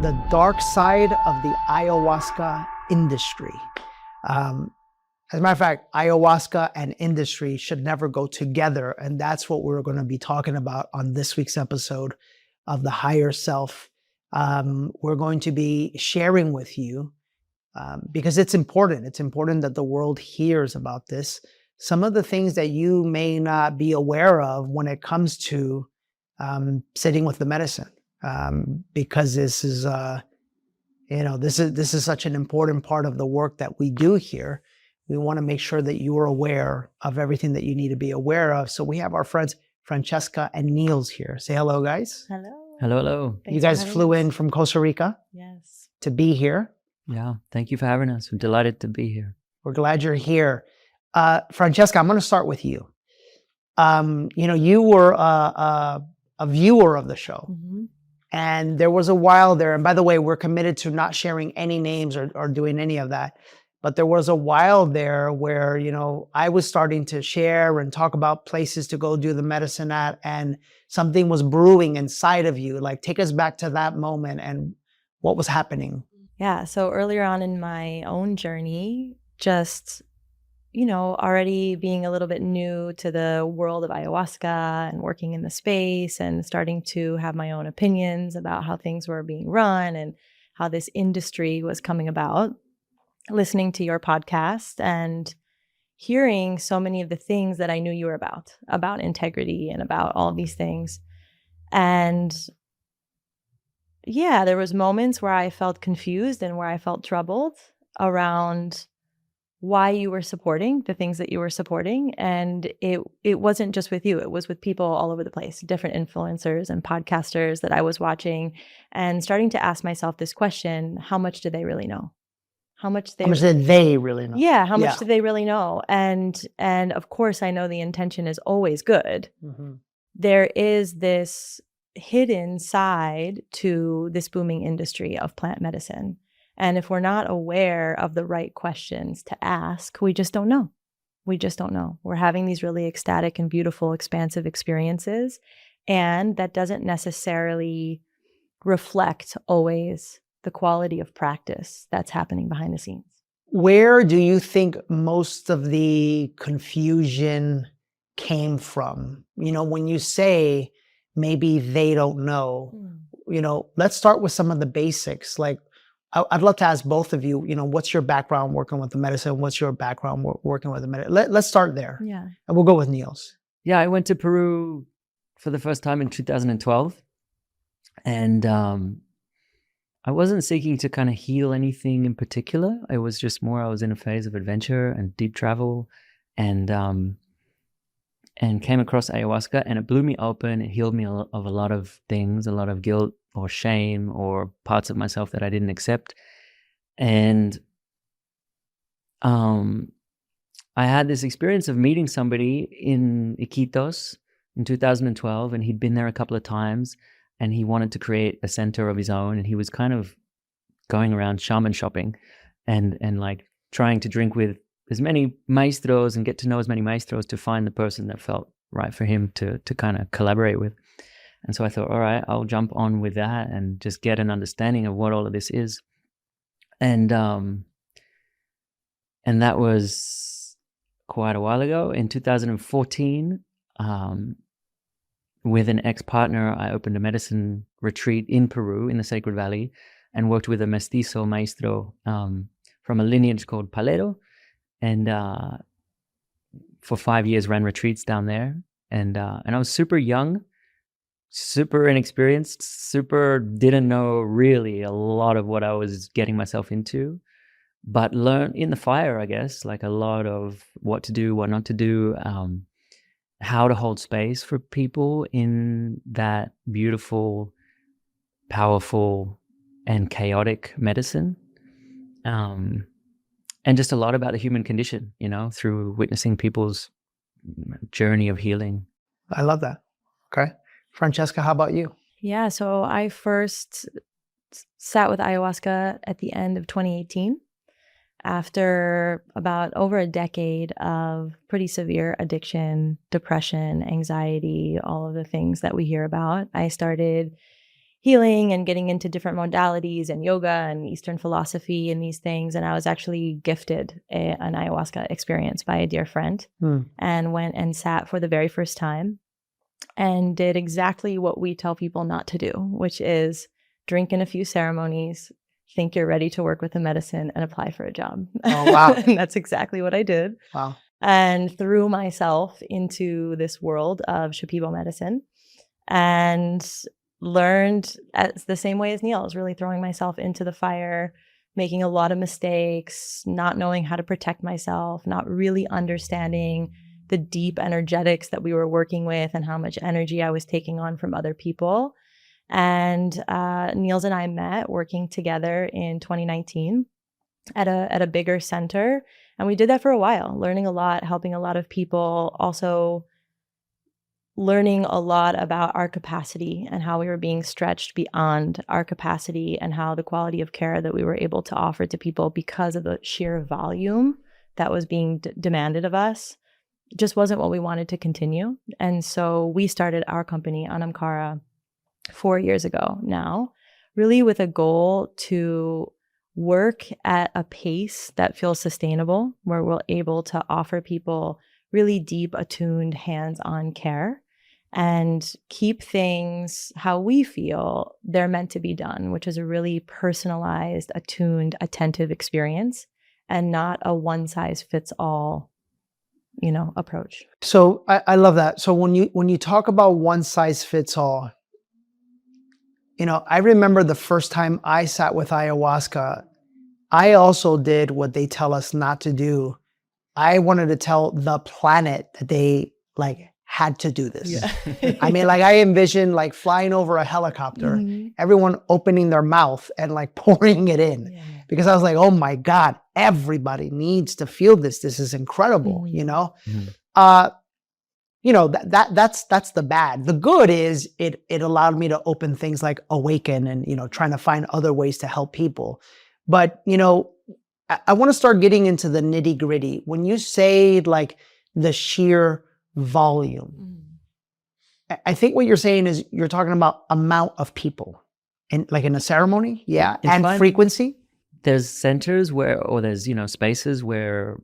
the dark side of the ayahuasca industry. As a matter of fact, ayahuasca and industry should never go together. And that's what we're going to be talking about on this week's episode of The Higher Self. We're going to be sharing with you, because it's important. It's important that the world hears about this. Some of the things that you may not be aware of when it comes to sitting with the medicine, because this is, this is such an important part of the work that we do here. We want to make sure that you are aware of everything that you need to be aware of. So we have our friends Francesca and Niels here. Say hello, guys. Hello. Hello, hello. You guys flew in from Costa Rica, Yes, to be here. Yeah, thank you for having us. We're delighted to be here. We're glad you're here. Francesca, I'm going to start with you. You were a viewer of the show. Mm-hmm. And there was a while there, and by the way, we're committed to not sharing any names or doing any of that. But there was a while there where, I was starting to share and talk about places to go do the medicine at, and something was brewing inside of you. Like, take us back to that moment and what was happening. Yeah. So earlier on in my own journey, just, already being a little bit new to the world of ayahuasca and working in the space and starting to have my own opinions about how things were being run and how this industry was coming about, listening to your podcast and hearing so many of the things that I knew you were about integrity and about all of these things. And yeah, there was moments where I felt confused and where I felt troubled around why you were supporting the things that you were supporting. And it wasn't just with you, it was with people all over the place, different influencers and podcasters that I was watching, and starting to ask myself this question: how much do they really know? How much did they really know? Yeah, how much do they really know? And of course, I know the intention is always good. Mm-hmm. There is this hidden side to this booming industry of plant medicine. And if we're not aware of the right questions to ask, we just don't know. We just don't know. We're having these really ecstatic and beautiful, expansive experiences. And that doesn't necessarily reflect always the quality of practice that's happening behind the scenes. Where do you think most of the confusion came from? When you say maybe they don't know, let's start with some of the basics. Like, I'd love to ask both of you, what's your background working with the medicine? What's your background working with the medicine? Let's start there. Yeah. And we'll go with Niels. Yeah, I went to Peru for the first time in 2012. And I wasn't seeking to kind of heal anything in particular. I was just more, I was in a phase of adventure and deep travel, and came across ayahuasca, and it blew me open. It healed me of a lot of things, a lot of guilt or shame or parts of myself that I didn't accept. And I had this experience of meeting somebody in Iquitos in 2012, and he'd been there a couple of times, and he wanted to create a center of his own, and he was kind of going around shaman shopping and like trying to drink with as many maestros and get to know as many maestros to find the person that felt right for him to kind of collaborate with. And so I thought, all right, I'll jump on with that and just get an understanding of what all of this is. And that was quite a while ago. In 2014, with an ex-partner, I opened a medicine retreat in Peru, in the Sacred Valley, and worked with a mestizo maestro from a lineage called Palero. And for 5 years ran retreats down there. And I was super young, super inexperienced, super didn't know really a lot of what I was getting myself into, but learned in the fire, I guess, like a lot of what to do, what not to do, how to hold space for people in that beautiful, powerful, and chaotic medicine. And just a lot about the human condition, through witnessing people's journey of healing. I love that. Okay. Francesca, how about you? Yeah, so I first sat with ayahuasca at the end of 2018 after about over a decade of pretty severe addiction, depression, anxiety, all of the things that we hear about. I started healing and getting into different modalities and yoga and Eastern philosophy and these things. And I was actually gifted an ayahuasca experience by a dear friend and went and sat for the very first time and did exactly what we tell people not to do, which is drink in a few ceremonies, think you're ready to work with a medicine, and apply for a job. Oh, wow. And that's exactly what I did. Wow. And threw myself into this world of Shipibo medicine and learned as the same way as Neil, is really throwing myself into the fire, making a lot of mistakes, not knowing how to protect myself, not really understanding the deep energetics that we were working with and how much energy I was taking on from other people. And Niels and I met working together in 2019 at a bigger center. And we did that for a while, learning a lot, helping a lot of people, also learning a lot about our capacity and how we were being stretched beyond our capacity and how the quality of care that we were able to offer to people because of the sheer volume that was being demanded of us just wasn't what we wanted to continue. And so we started our company, Anam Cara, 4 years ago now, really with a goal to work at a pace that feels sustainable, where we're able to offer people really deep, attuned, hands-on care and keep things how we feel they're meant to be done, which is a really personalized, attuned, attentive experience and not a one-size-fits-all, approach. So I love that. So when you talk about one size fits all, I remember the first time I sat with ayahuasca, I also did what they tell us not to do. I wanted to tell the planet that they had to do this. Yeah. I mean, I envisioned flying over a helicopter, everyone opening their mouth and pouring it in. Yeah. Because I was like, oh my God, everybody needs to feel this. This is incredible, That's the bad. The good is it allowed me to open things like Awaken and, trying to find other ways to help people. But, I want to start getting into the nitty gritty. When you say the sheer volume, I think what you're saying is you're talking about amount of people in a ceremony. Yeah. It's and fun. Frequency. There's centers or there's, spaces where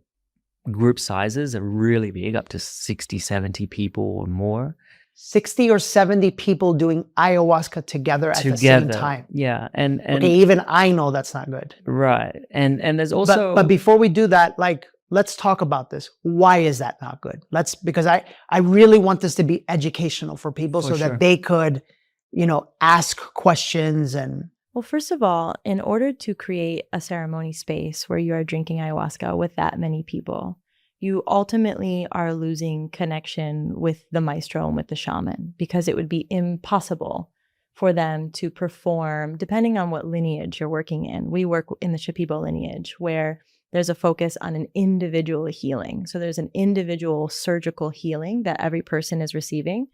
group sizes are really big, up to 60, 70 people or more. 60 or 70 people doing ayahuasca together at the same time. Yeah. And okay, even I know that's not good. Right. And there's also but before we do that, let's talk about this. Why is that not good? Because I really want this to be educational for people so that they could, ask questions and. Well, first of all, in order to create a ceremony space where you are drinking ayahuasca with that many people, you ultimately are losing connection with the maestro and with the shaman, because it would be impossible for them to perform, depending on what lineage you're working in. We work in the Shipibo lineage, where there's a focus on an individual healing. So there's an individual surgical healing that every person is receiving.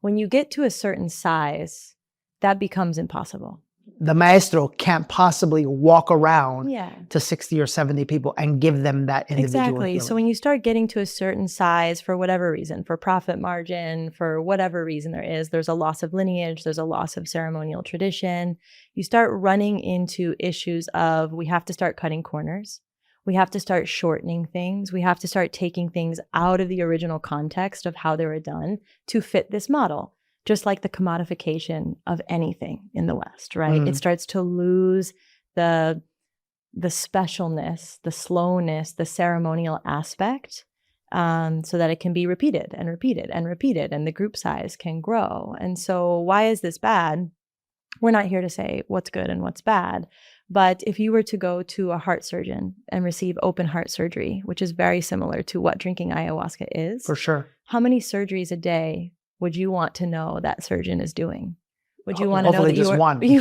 When you get to a certain size, that becomes impossible. The maestro can't possibly walk around to 60 or 70 people and give them that individual healing. So when you start getting to a certain size, for whatever reason, for profit margin, for whatever reason there's a loss of lineage, there's a loss of ceremonial tradition, you start running into issues of, we have to start cutting corners. We have to start shortening things. We have to start taking things out of the original context of how they were done to fit this model. Just like the commodification of anything in the West, right? It starts to lose the specialness, the slowness, the ceremonial aspect, so that it can be repeated and repeated and repeated, and the group size can grow. And so why is this bad? We're not here to say what's good and what's bad, but if you were to go to a heart surgeon and receive open heart surgery, which is very similar to what drinking ayahuasca is. For sure. How many surgeries a day would you want to know that surgeon is doing? Would you want to know that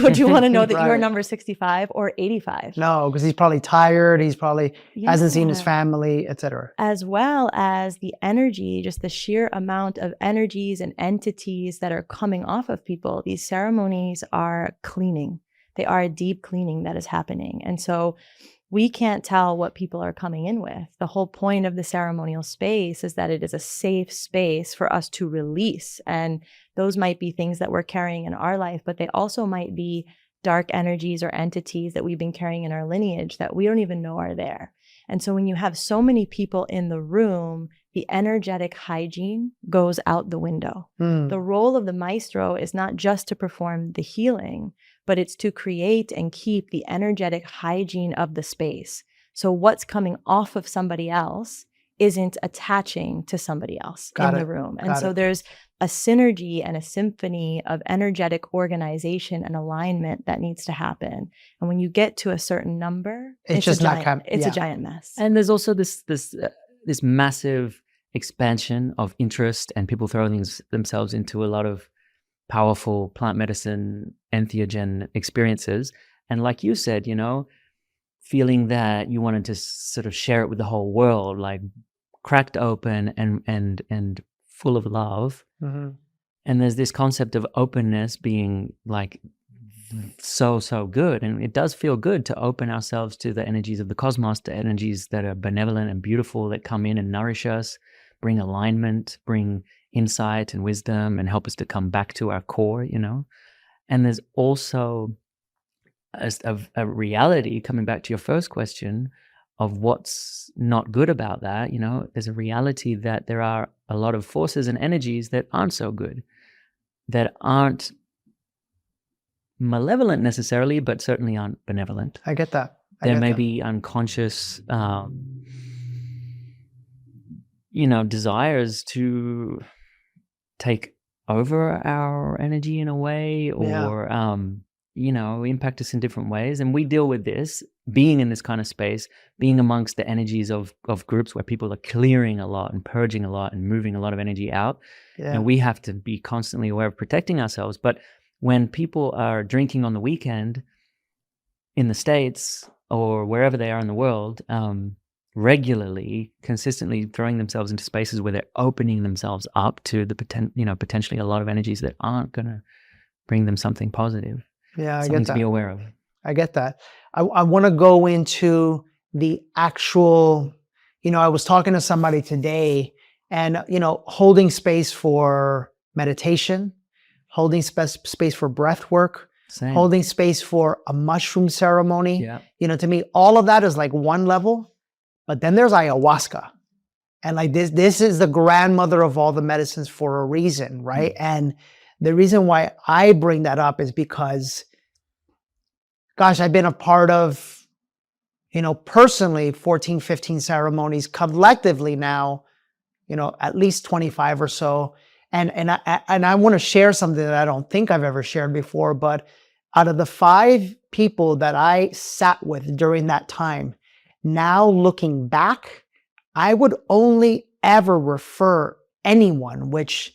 would you want to know that right. you're number 65 or 85? No, because he's probably tired. He's probably hasn't seen his family, etc. As well as the energy, just the sheer amount of energies and entities that are coming off of people. These ceremonies are cleaning. They are a deep cleaning that is happening. And so we can't tell what people are coming in with. The whole point of the ceremonial space is that it is a safe space for us to release. And those might be things that we're carrying in our life, but they also might be dark energies or entities that we've been carrying in our lineage that we don't even know are there. And so when you have so many people in the room, the energetic hygiene goes out the window. The role of the maestro is not just to perform the healing, but it's to create and keep the energetic hygiene of the space. So what's coming off of somebody else isn't attaching to somebody else in the room. And so there's a synergy and a symphony of energetic organization and alignment that needs to happen. And when you get to a certain number, it's just a giant mess. And there's also this massive expansion of interest and people throwing themselves into a lot of powerful plant medicine, entheogen experiences. And like you said, you know, feeling that you wanted to sort of share it with the whole world, like cracked open and full of love. And there's this concept of openness being like so good, and it does feel good to open ourselves to the energies of the cosmos, the energies that are benevolent and beautiful, that come in and nourish us, bring alignment, bring insight and wisdom, and help us to come back to our core, you know. And there's also a reality, coming back to your first question, of what's not good about that. You know, there's a reality that there are a lot of forces and energies that aren't so good, that aren't malevolent necessarily, but certainly aren't benevolent. I get that. There may be unconscious, you know, desires to take over our energy in a way, or, you know, impact us in different ways. And we deal with this, being in this kind of space, being amongst the energies of groups where people are clearing a lot and purging a lot and moving a lot of energy out. And we have to be constantly aware of protecting ourselves. But when people are drinking on the weekend in the States or wherever they are in the world, regularly, consistently throwing themselves into spaces where they're opening themselves up to the potentially a lot of energies that aren't going to bring them something positive. Yeah, I something get that. to be aware of. I get that. I want to go into the actual, you know, I was talking to somebody today, and, you know, holding space for meditation, holding space for breath work, holding space for a mushroom ceremony. You know, to me, all of that is like one level, but then there's ayahuasca. And like this is the grandmother of all the medicines for a reason, right? And the reason why I bring that up is because, gosh, I've been a part of, you know, personally 14, 15 ceremonies, collectively now, you know, at least 25 or so. And I want to share something that I don't think I've ever shared before, but out of the 5 people that I sat with during that time, now looking back, I would only ever refer anyone, which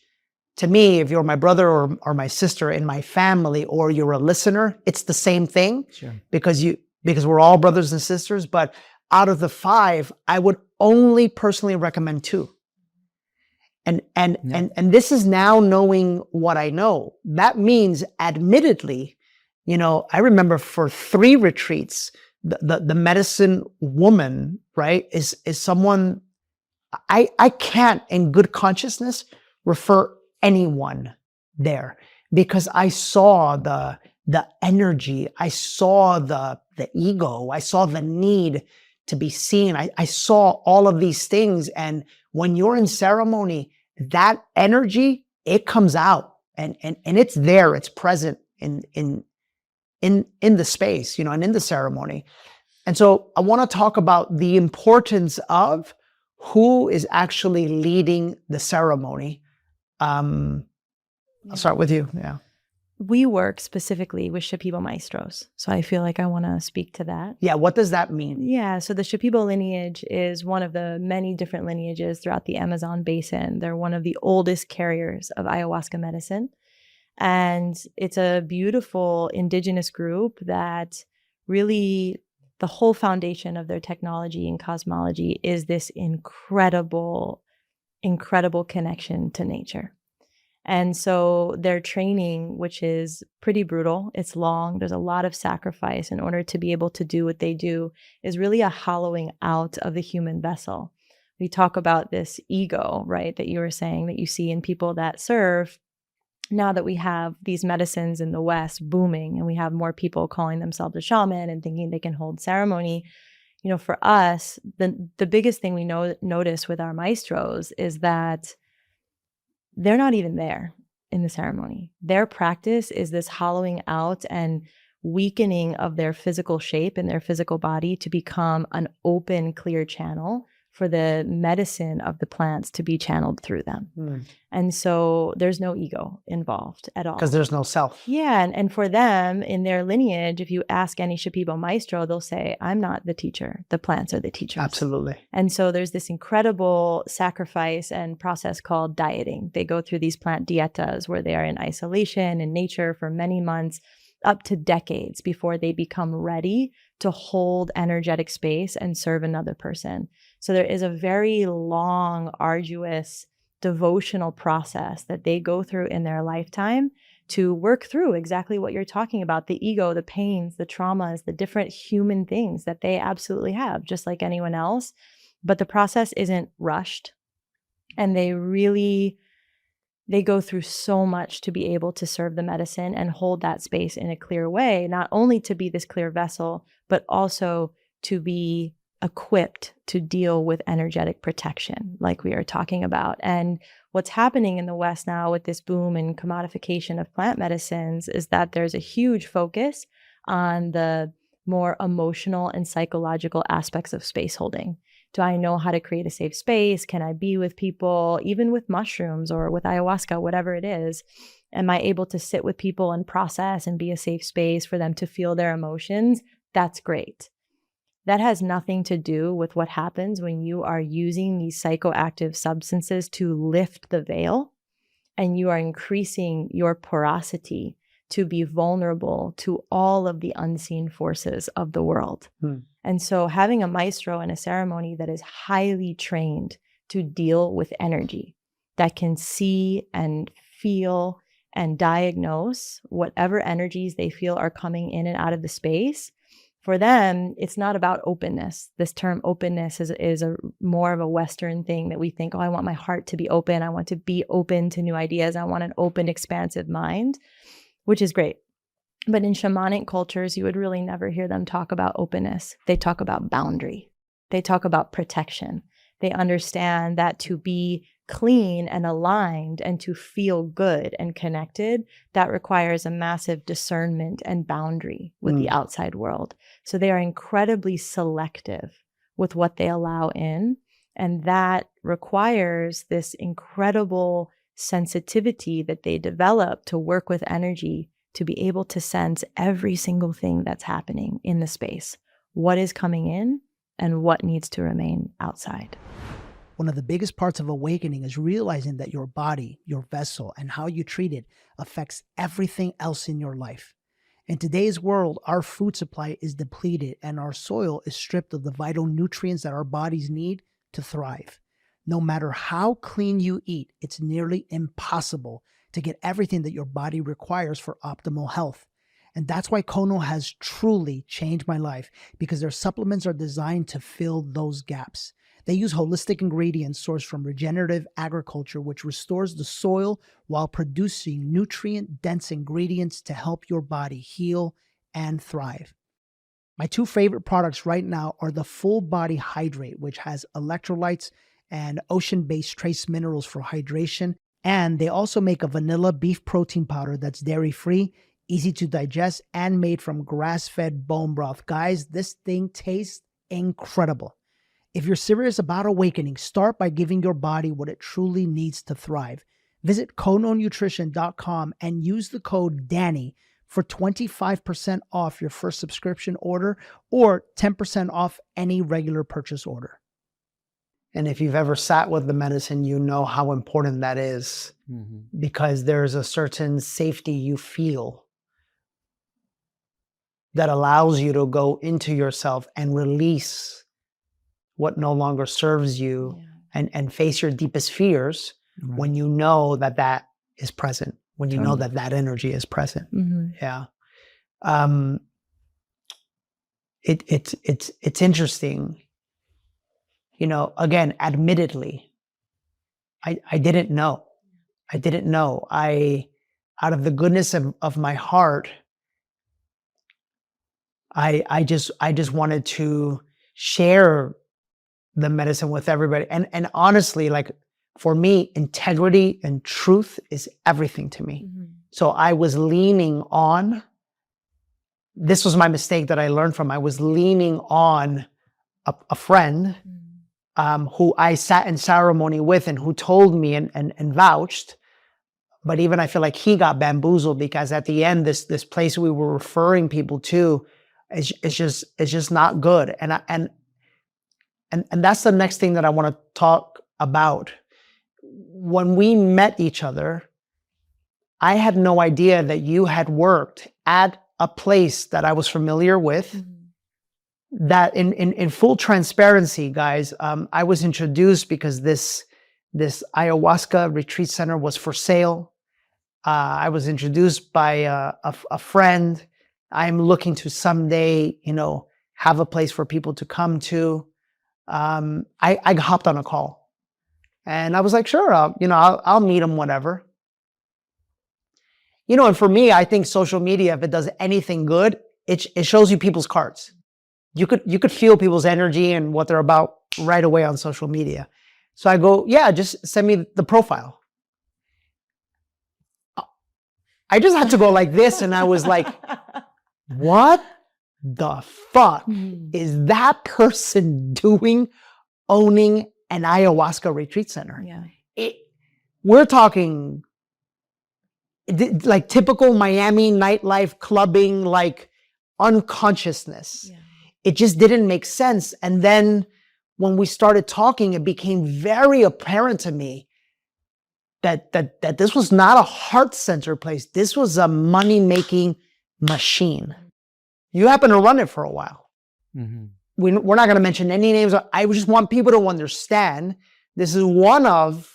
to me, if you're my brother or my sister in my family, or you're a listener, it's the same thing. Sure. because we're all brothers and sisters. But out of the 5, I would only personally recommend 2. And this is now knowing what I know. That means, admittedly, you know, I remember for 3 retreats, the medicine woman, right, is someone I can't in good consciousness refer anyone there, because I saw the energy, I saw the ego, I saw the need to be seen. I saw all of these things. And when you're in ceremony, that energy, it comes out and it's there, it's present in the space, you know, and in the ceremony. And so I want to talk about the importance of who is actually leading the ceremony. I'll start with you. Yeah. We work specifically with Shipibo maestros. So I feel like I want to speak to that. Yeah. What does that mean? Yeah. So the Shipibo lineage is one of the many different lineages throughout the Amazon basin. They're one of the oldest carriers of ayahuasca medicine. And it's a beautiful indigenous group that really, the whole foundation of their technology and cosmology is this incredible connection to nature. And so their training, which is pretty brutal, it's long, there's a lot of sacrifice in order to be able to do what they do, is really a hollowing out of the human vessel. We talk about this ego, right, that you were saying that you see in people that serve. Now that we have these medicines in the West booming and we have more people calling themselves a shaman and thinking they can hold ceremony, you know, for us, the biggest thing we notice with our maestros is that they're not even there in the ceremony. Their practice is this hollowing out and weakening of their physical shape and their physical body to become an open, clear channel for the medicine of the plants to be channeled through them. And so there's no ego involved at all. Because there's no self. Yeah. And for them, in their lineage, if you ask any Shipibo maestro, they'll say, I'm not the teacher. The plants are the teachers. Absolutely. And so there's this incredible sacrifice and process called dieting. They go through these plant dietas where they are in isolation in nature for many months, up to decades before they become ready to hold energetic space and serve another person. So there is a very long, arduous, devotional process that they go through in their lifetime to work through exactly what you're talking about, the ego, the pains, the traumas, the different human things that they absolutely have, just like anyone else. But the process isn't rushed. And they go through so much to be able to serve the medicine and hold that space in a clear way, not only to be this clear vessel, but also to be equipped to deal with energetic protection, like we are talking about. And what's happening in the West now with this boom and commodification of plant medicines is that there's a huge focus on the more emotional and psychological aspects of space holding. Do I know how to create a safe space? Can I be with people, even with mushrooms or with ayahuasca, whatever it is? Am I able to sit with people and process and be a safe space for them to feel their emotions? That's great. That has nothing to do with what happens when you are using these psychoactive substances to lift the veil and you are increasing your porosity to be vulnerable to all of the unseen forces of the world. And so having a maestro in a ceremony that is highly trained to deal with energy, that can see and feel and diagnose whatever energies they feel are coming in and out of the space, for them, it's not about openness. This term openness is a more of a Western thing that we think, oh, I want my heart to be open. I want to be open to new ideas. I want an open, expansive mind, which is great. But in shamanic cultures, you would really never hear them talk about openness. They talk about boundary. They talk about protection. They understand that to be clean and aligned and to feel good and connected, that requires a massive discernment and boundary with the outside world. So they are incredibly selective with what they allow in. And that requires this incredible sensitivity that they develop to work with energy, to be able to sense every single thing that's happening in the space, what is coming in and what needs to remain outside. One of the biggest parts of awakening is realizing that your body, your vessel, and how you treat it affects everything else in your life. In today's world, our food supply is depleted and our soil is stripped of the vital nutrients that our bodies need to thrive. No matter how clean you eat, it's nearly impossible to get everything that your body requires for optimal health. And that's why Kono has truly changed my life, because their supplements are designed to fill those gaps. They use holistic ingredients sourced from regenerative agriculture, which restores the soil while producing nutrient-dense ingredients to help your body heal and thrive. My two favorite products right now are the Full Body Hydrate, which has electrolytes and ocean-based trace minerals for hydration. And they also make a vanilla beef protein powder that's dairy-free, easy to digest, and made from grass-fed bone broth. Guys, this thing tastes incredible. If you're serious about awakening, start by giving your body what it truly needs to thrive. Visit kononutrition.com and use the code DANNY for 25% off your first subscription order or 10% off any regular purchase order. And if you've ever sat with the medicine, you know how important that is, because there's a certain safety you feel that allows you to go into yourself and release what no longer serves you and face your deepest fears when you know that is present, when you know Totally. that energy is present. Mhm. Yeah. It's interesting. You know, again, admittedly, I didn't know. I didn't know. Out of the goodness of my heart, I just wanted to share the medicine with everybody. And honestly, like for me, integrity and truth is everything to me. Mhm. So I was leaning on, this was my mistake that I learned from. I was leaning on a friend who I sat in ceremony with and who told me and vouched. But even I feel like he got bamboozled, because at the end, this place we were referring people to is just not good. And that's the next thing that I want to talk about. When we met each other, I had no idea that you had worked at a place that I was familiar with. Mhm. That in full transparency, guys, I was introduced because this ayahuasca retreat center was for sale. I was introduced by a friend. I'm looking to someday, have a place for people to come to. I hopped on a call, and I was like, sure, I'll meet them, whatever. And for me, I think social media, if it does anything good, it shows you people's cards. You could feel people's energy and what they're about right away on social media. So I go, yeah, just send me the profile. I just had to go like this, and I was like, what the fuck Mhm. is that person doing owning an ayahuasca retreat center? Yeah. We're talking like typical Miami nightlife clubbing, like unconsciousness. Yeah. It just didn't make sense. And then when we started talking, it became very apparent to me that this was not a heart center place. This was a money-making machine. You happen to run it for a while. Mm-hmm. We're not going to mention any names. I just want people to understand this is one of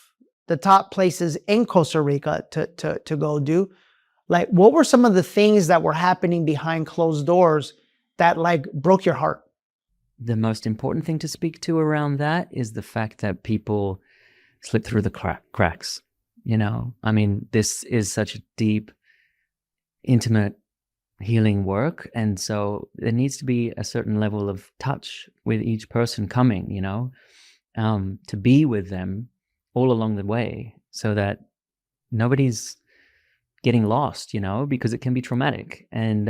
the top places in Costa Rica to go do. Like, what were some of the things that were happening behind closed doors that like broke your heart? The most important thing to speak to around that is the fact that people slip through the cracks. I mean, this is such a deep, intimate healing work. And so there needs to be a certain level of touch with each person coming, to be with them all along the way, so that nobody's getting lost, because it can be traumatic. And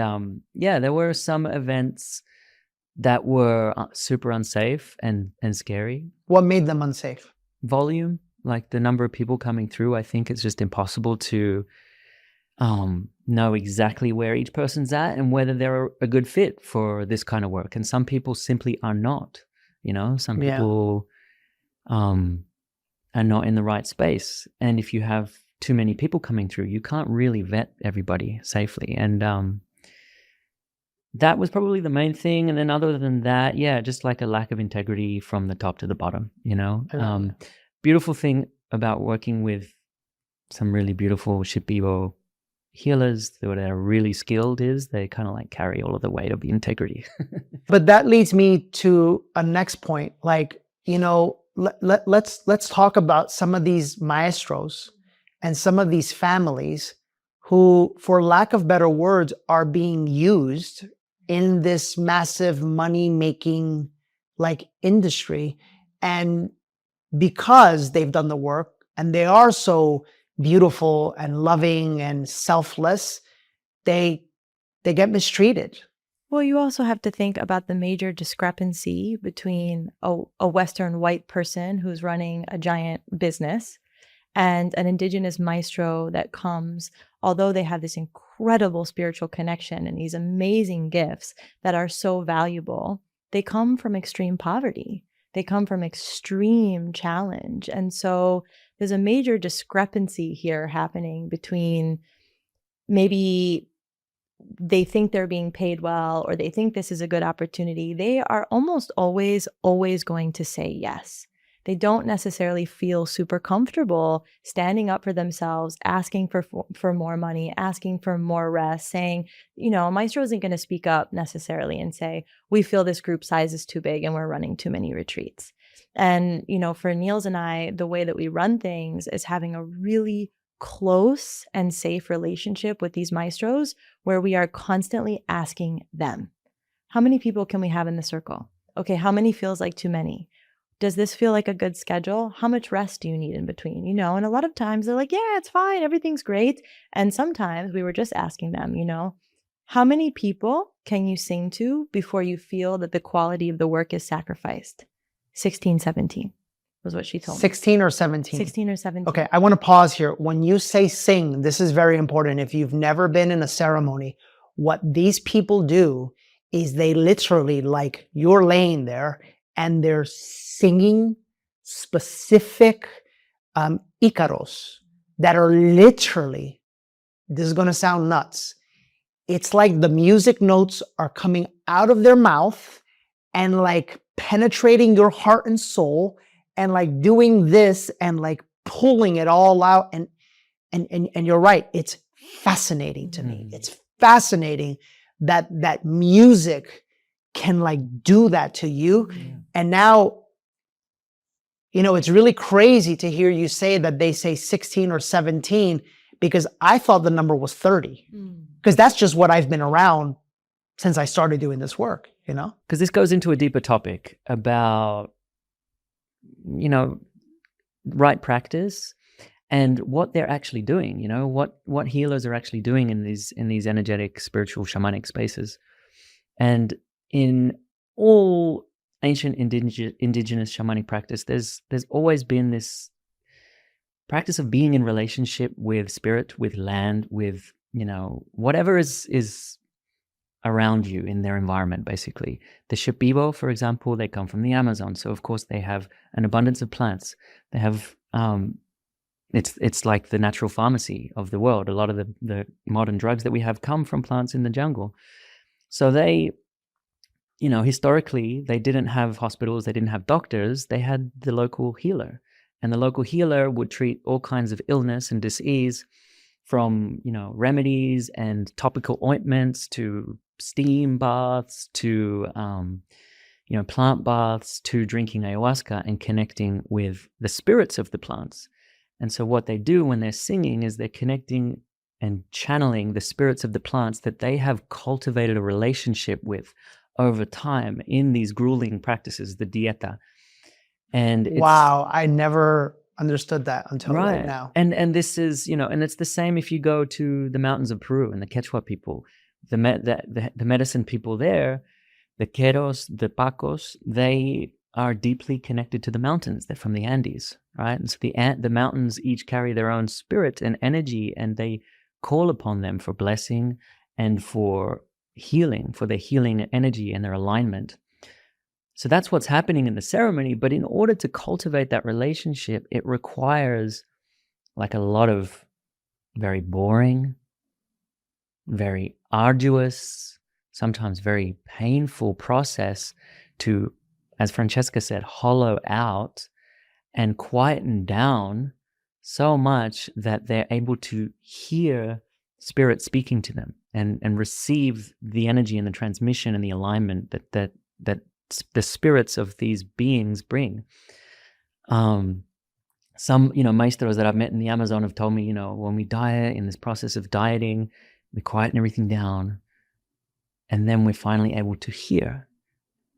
there were some events that were super unsafe and scary. What made them unsafe? Volume, like the number of people coming through. I think it's just impossible to know exactly where each person's at and whether they're a good fit for this kind of work. And some people simply are not, some people are not in the right space. And if you have too many people coming through, you can't really vet everybody safely. And that was probably the main thing. And then other than that, just like a lack of integrity from the top to the bottom, beautiful thing about working with some really beautiful Shipibo healers that are really skilled is they kind of like carry all of the weight of the integrity. But that leads me to a next point. Like, let's talk about some of these maestros and some of these families who, for lack of better words, are being used in this massive money-making like industry. And because they've done the work and they are so beautiful and loving and selfless, they get mistreated. Well, you also have to think about the major discrepancy between a Western white person who's running a giant business and an indigenous maestro that comes, although they have this incredible spiritual connection and these amazing gifts that are so valuable, they come from extreme poverty. They come from extreme challenge. And so there's a major discrepancy here happening between maybe they think they're being paid well or they think this is a good opportunity. They are almost always going to say yes. they don't necessarily feel super comfortable standing up for themselves, asking for more money, asking for more rest, saying, a maestro isn't going to speak up necessarily and say, we feel this group size is too big and we're running too many retreats. And, for Niels and I, the way that we run things is having a really close and safe relationship with these maestros where we are constantly asking them, how many people can we have in the circle? Okay, how many feels like too many? Does this feel like a good schedule? How much rest do you need in between? And a lot of times they're like, yeah, it's fine. Everything's great. And sometimes we were just asking them, how many people can you sing to before you feel that the quality of the work is sacrificed? 16, 17 was what she told me. 16 or 17? 16 or 17. Okay, I want to pause here. When you say sing, this is very important. If you've never been in a ceremony, what these people do is they literally, like, you're laying there and they're singing specific ícaros that are literally, this is going to sound nuts. It's like the music notes are coming out of their mouth and like penetrating your heart and soul and like doing this and like pulling it all out. And you're right. It's fascinating to me. It's fascinating that music can like do that to you. And now, it's really crazy to hear you say that they say 16 or 17, because I thought the number was 30, because that's just what I've been around since I started doing this work, Because this goes into a deeper topic about, right practice and what they're actually doing, what healers are actually doing in these energetic, spiritual, shamanic spaces. And in all ancient indigenous shamanic practice, there's always been this practice of being in relationship with spirit, with land, with, whatever is around you in their environment, basically. The Shipibo, for example, they come from the Amazon. So of course they have an abundance of plants. They have, it's like the natural pharmacy of the world. A lot of the modern drugs that we have come from plants in the jungle. So they, historically, they didn't have hospitals, they didn't have doctors, they had the local healer. And the local healer would treat all kinds of illness and disease, from, remedies and topical ointments to steam baths to, plant baths to drinking ayahuasca and connecting with the spirits of the plants. And so what they do when they're singing is they're connecting and channeling the spirits of the plants that they have cultivated a relationship with over time in these grueling practices, the dieta. And wow, I never understood that until right now. And this is, and it's the same if you go to the mountains of Peru and the Quechua people, the medicine people there, the Queros, the Pacos, they are deeply connected to the mountains. They're from the Andes, right? And so the mountains each carry their own spirit and energy, and they call upon them for blessing and for healing, for their healing energy and their alignment. So that's what's happening in the ceremony. But in order to cultivate that relationship, it requires like a lot of very boring, very arduous, sometimes very painful process to, as Francesca said, hollow out and quieten down so much that they're able to hear spirit speaking to them and receive the energy and the transmission and the alignment that the spirits of these beings bring. Some, maestros that I've met in the Amazon have told me, when we diet, in this process of dieting, we quieten everything down, and then we're finally able to hear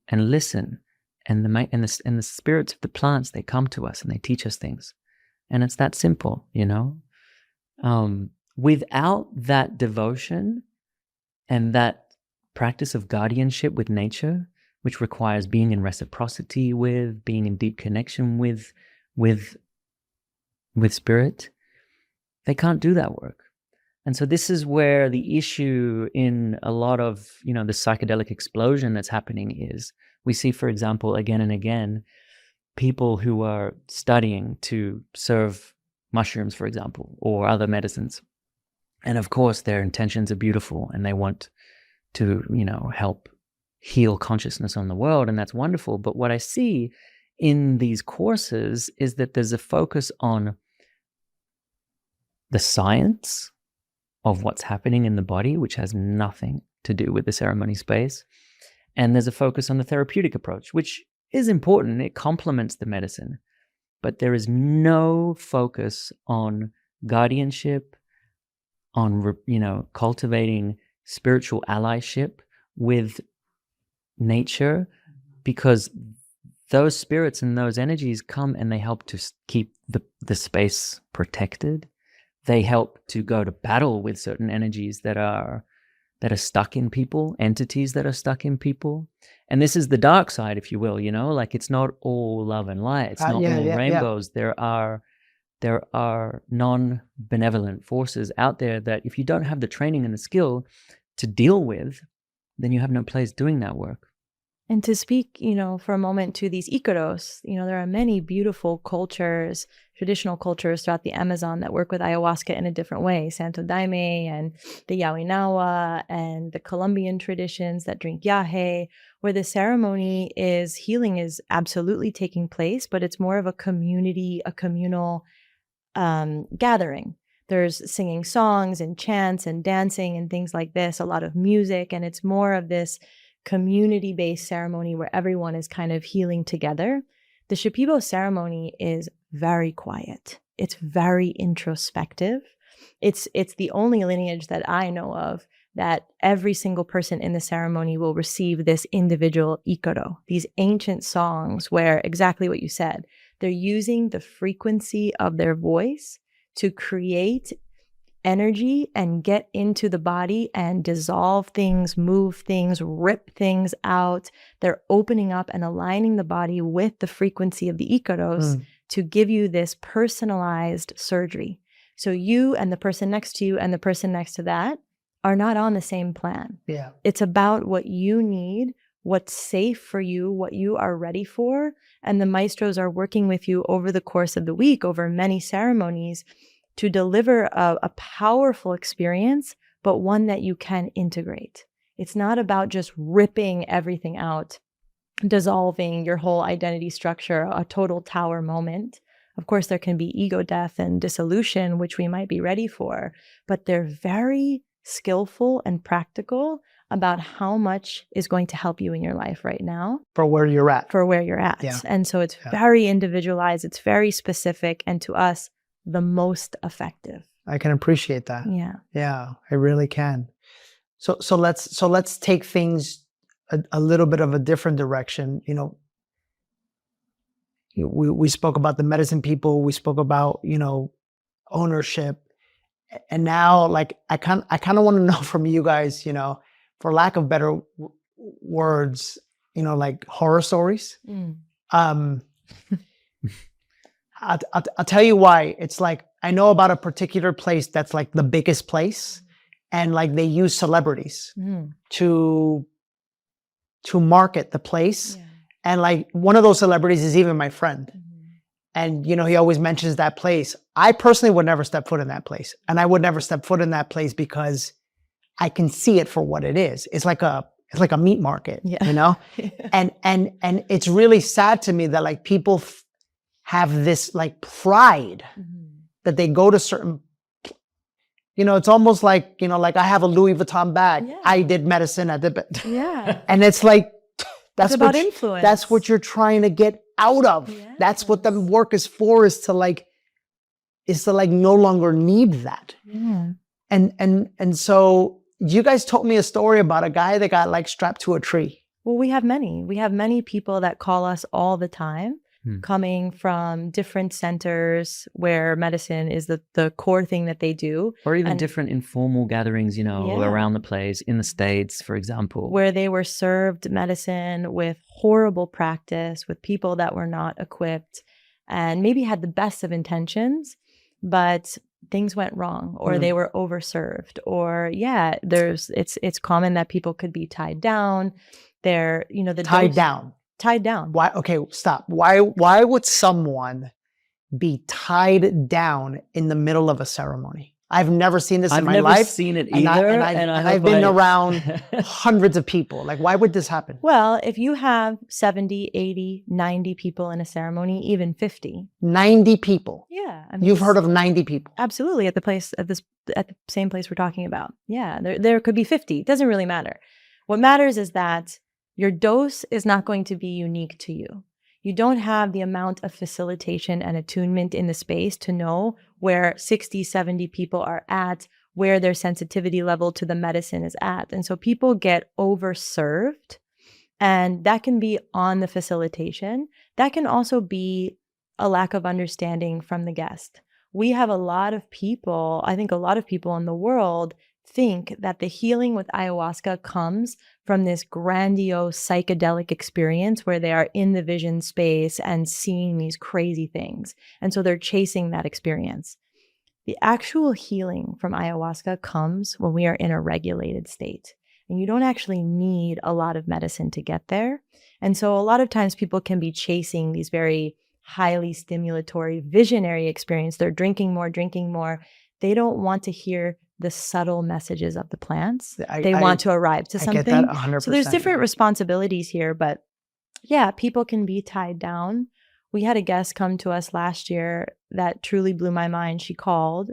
and listen. And the spirits of the plants, they come to us and they teach us things. And it's that simple, Without that devotion and that practice of guardianship with nature, which requires being in reciprocity with, being in deep connection with spirit, they can't do that work. And so this is where the issue in a lot of, the psychedelic explosion that's happening is, we see, for example, again and again, people who are studying to serve mushrooms, for example, or other medicines. And of course, their intentions are beautiful and they want to, help heal consciousness on the world. And that's wonderful. But what I see in these courses is that there's a focus on the science of what's happening in the body, which has nothing to do with the ceremony space. And there's a focus on the therapeutic approach, which is important. It complements the medicine. But there is no focus on guardianship, on, cultivating spiritual allyship with nature, because those spirits and those energies come and they help to keep the space protected. They help to go to battle with certain energies that are stuck in people, entities that are stuck in people. And this is the dark side, if you will, like it's not all love and light. It's not all rainbows. Yeah. There are non-benevolent forces out there that if you don't have the training and the skill to deal with, then you have no place doing that work. And to speak, for a moment to these Icaros, there are many beautiful cultures, traditional cultures throughout the Amazon that work with ayahuasca in a different way. Santo Daime and the Yawinawa and the Colombian traditions that drink yahe, where the ceremony healing is absolutely taking place, but it's more of a communal gathering. There's singing songs and chants and dancing and things like this, a lot of music, and it's more of this community-based ceremony where everyone is kind of healing together. The Shipibo ceremony is very quiet. It's very introspective. It's the only lineage that I know of that every single person in the ceremony will receive this individual Icaro, these ancient songs where exactly what you said, they're using the frequency of their voice to create energy and get into the body and dissolve things, move things, rip things out. They're opening up and aligning the body with the frequency of the Icaros to give you this personalized surgery. So you and the person next to you and the person next to that are not on the same plan. Yeah. It's about what you need, what's safe for you, what you are ready for. And the maestros are working with you over the course of the week, over many ceremonies, to deliver a powerful experience, but one that you can integrate. It's not about just ripping everything out, dissolving your whole identity structure, a total tower moment. Of course, there can be ego death and dissolution, which we might be ready for, but they're very skillful and practical about how much is going to help you in your life right now. For where you're at. Yeah. And so it's very individualized, it's very specific, and to us, the most effective. I can appreciate that. Yeah. Yeah, I really can. So let's take things a little bit of a different direction. We spoke about the medicine people, we spoke about, ownership. And now I kind of want to know from you guys, for lack of better words, like horror stories. I'll tell you why. It's like, I know about a particular place that's like the biggest place, and like they use celebrities to market the place. Yeah. And like one of those celebrities is even my friend. And, he always mentions that place. I personally would never step foot in that place. And I would never step foot in that place because I can see it for what it is. It's like a meat market, yeah. And it's really sad to me that like people have this like pride that they go to certain, it's almost like, like I have a Louis Vuitton bag. Yeah. I did medicine. Yeah. And it's like, it's about influence. That's what you're trying to get out of. Yes. That's what the work is for, is to no longer need that. Yeah. And so you guys told me a story about a guy that got like strapped to a tree. Well, we have many people that call us all the time, coming from different centers where medicine is the core thing that they do. Or even different informal gatherings, around the place, in the States, for example. Where they were served medicine with horrible practice, with people that were not equipped and maybe had the best of intentions, but things went wrong, or they were overserved, or it's common that people could be tied down. They're, tied down. Why? Okay, stop. Why would someone be tied down in the middle of a ceremony? I've never seen this in I've my never life. seen it and either, I've been around hundreds of people. Like, why would this happen? Well, if you have 70, 80, 90 people in a ceremony, even 50. 90 people. Yeah. I mean, You've heard of 90 people. Absolutely. At the same place we're talking about. Yeah. There could be 50. It doesn't really matter. What matters is that your dose is not going to be unique to you. You don't have the amount of facilitation and attunement in the space to know where 60, 70 people are at, where their sensitivity level to the medicine is at. And so people get overserved, and that can be on the facilitation. That can also be a lack of understanding from the guest. We have a lot of people, I think a lot of people in the world think that the healing with ayahuasca comes from this grandiose psychedelic experience where they are in the vision space and seeing these crazy things. And so they're chasing that experience. The actual healing from ayahuasca comes when we are in a regulated state. And you don't actually need a lot of medicine to get there. And so a lot of times people can be chasing these very highly stimulatory, visionary experience. They're drinking more. They don't want to hear the subtle messages of the plants. They want to arrive to something. I get that 100%. So there's different responsibilities here, but yeah, people can be tied down. We had a guest come to us last year that truly blew my mind. She called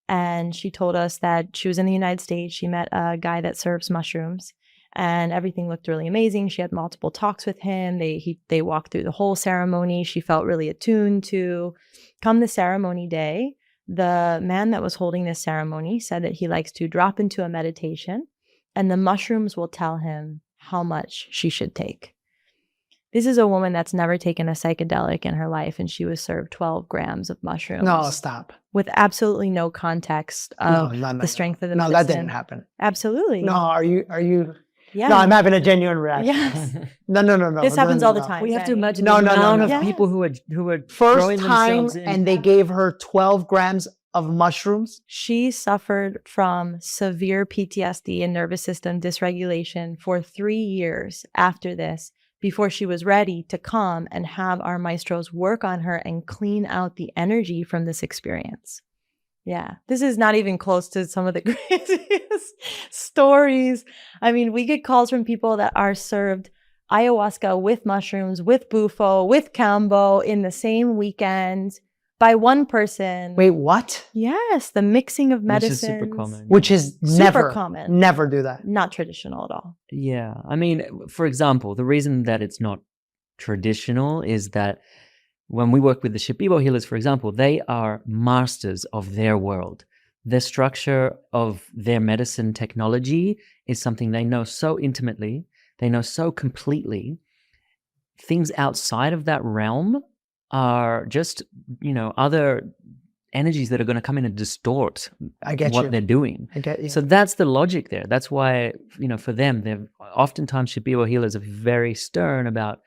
and she told us that she was in the United States. She met a guy that serves mushrooms and everything looked really amazing. She had multiple talks with him. They walked through the whole ceremony. She felt really attuned to. Come the ceremony day, the man that was holding this ceremony said that he likes to drop into a meditation and the mushrooms will tell him how much she should take. This is a woman that's never taken a psychedelic in her life, and she was served 12 grams of mushrooms. No, stop. With absolutely no context of the strength of the medicine. No, that didn't happen. Absolutely. No, are you? Yeah. No, I'm having a genuine reaction. Yes. No. This happens all the time. We have to imagine No, the amount of Yes. people who were First throwing time, themselves in. and they gave her 12 grams of mushrooms. She suffered from severe PTSD and nervous system dysregulation for 3 years after this, before she was ready to come and have our maestros work on her and clean out the energy from this experience. Yeah, this is not even close to some of the craziest stories. I mean, we get calls from people that are served ayahuasca with mushrooms, with bufo, with cambo in the same weekend by one person. Wait, what? Yes, the mixing of Which is medicines. super common. Which is Super common. never do that. Not traditional at all. Yeah. I mean, for example, the reason that it's not traditional is that when we work with the Shipibo healers, for example, they are masters of their world. The structure of their medicine technology is something they know so intimately, they know so completely. Things outside of that realm are just, other energies that are going to come in and distort what they're doing. I get you. So that's the logic there. That's why, for them, they're oftentimes Shipibo healers are very stern about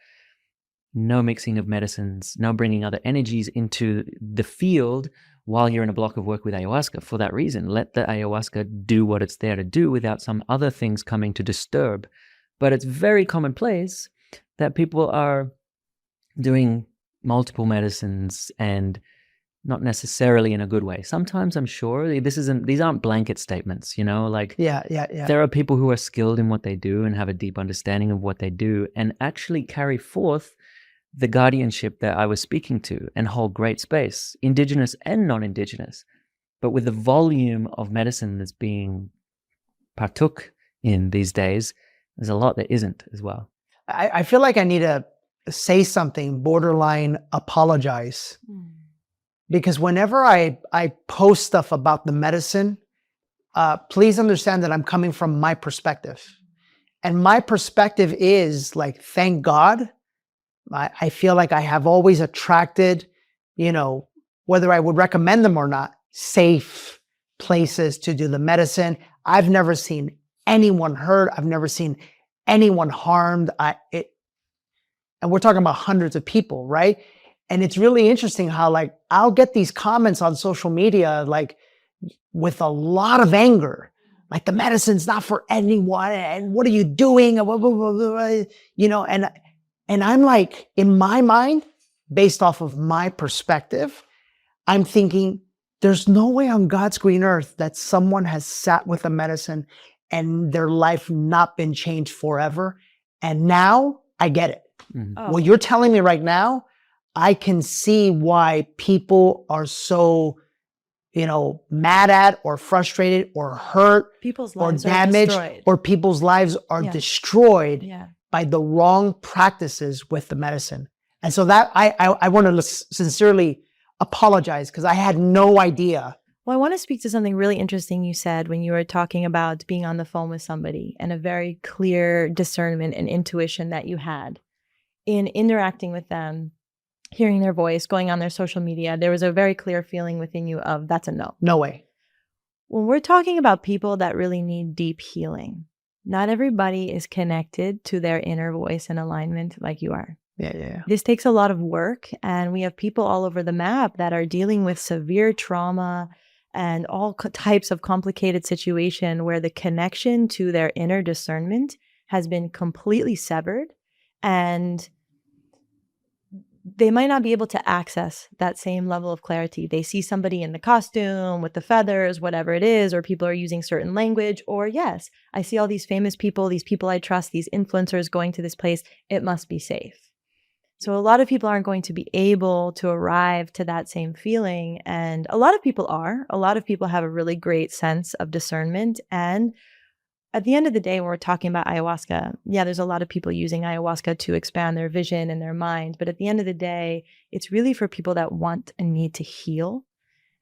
no mixing of medicines, no bringing other energies into the field while you're in a block of work with ayahuasca. For that reason, let the ayahuasca do what it's there to do without some other things coming to disturb. But it's very commonplace that people are doing multiple medicines and not necessarily in a good way. Sometimes I'm sure these aren't blanket statements, Yeah. There are people who are skilled in what they do and have a deep understanding of what they do and actually carry forth the guardianship that I was speaking to and hold great space, indigenous and non-indigenous. But with the volume of medicine that's being partook in these days, there's a lot that isn't as well. I feel like I need to say something borderline apologize. Because whenever I post stuff about the medicine, please understand that I'm coming from my perspective. And my perspective is like, thank God, I feel like I have always attracted, whether I would recommend them or not, safe places to do the medicine. I've never seen anyone hurt. I've never seen anyone harmed. And we're talking about hundreds of people, right? And it's really interesting how I'll get these comments on social media, with a lot of anger, like the medicine's not for anyone. And what are you doing? And I'm like, in my mind, based off of my perspective, I'm thinking there's no way on God's green earth that someone has sat with a medicine and their life not been changed forever. And now I get it. Mhm. What you're telling me right now, I can see why people are so, mad at or frustrated or hurt People's or lives are damaged destroyed. or people's lives are Yeah. destroyed Yeah. by the wrong practices with the medicine. And so that I want to sincerely apologize because I had no idea. Well, I want to speak to something really interesting you said when you were talking about being on the phone with somebody and a very clear discernment and intuition that you had in interacting with them, hearing their voice, going on their social media. There was a very clear feeling within you of that's a no. No way. When we're talking about people that really need deep healing, not everybody is connected to their inner voice and alignment like you are. Yeah. This takes a lot of work, and we have people all over the map that are dealing with severe trauma and all types of complicated situation where the connection to their inner discernment has been completely severed, and they might not be able to access that same level of clarity. They see somebody in the costume with the feathers, whatever it is, or people are using certain language, or yes, I see all these famous people, these people I trust, these influencers going to this place. It must be safe. So a lot of people aren't going to be able to arrive to that same feeling. And a lot of people are. A lot of people have a really great sense of discernment. And at the end of the day, when we're talking about ayahuasca, yeah, there's a lot of people using ayahuasca to expand their vision and their mind. But at the end of the day, it's really for people that want and need to heal.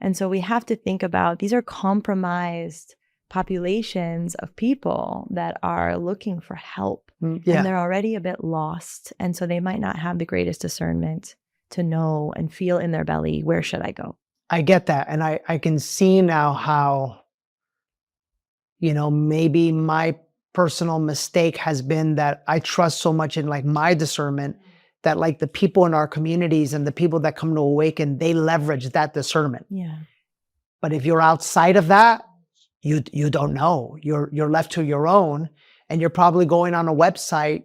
And so we have to think about these are compromised populations of people that are looking for help. Yeah. And they're already a bit lost. And so they might not have the greatest discernment to know and feel in their belly, where should I go? I get that. And I can see now how, maybe my personal mistake has been that I trust so much in like my discernment that like the people in our communities and the people that come to Awaken, they leverage that discernment. Yeah. But if you're outside of that, you don't know. You're left to your own, and you're probably going on a website,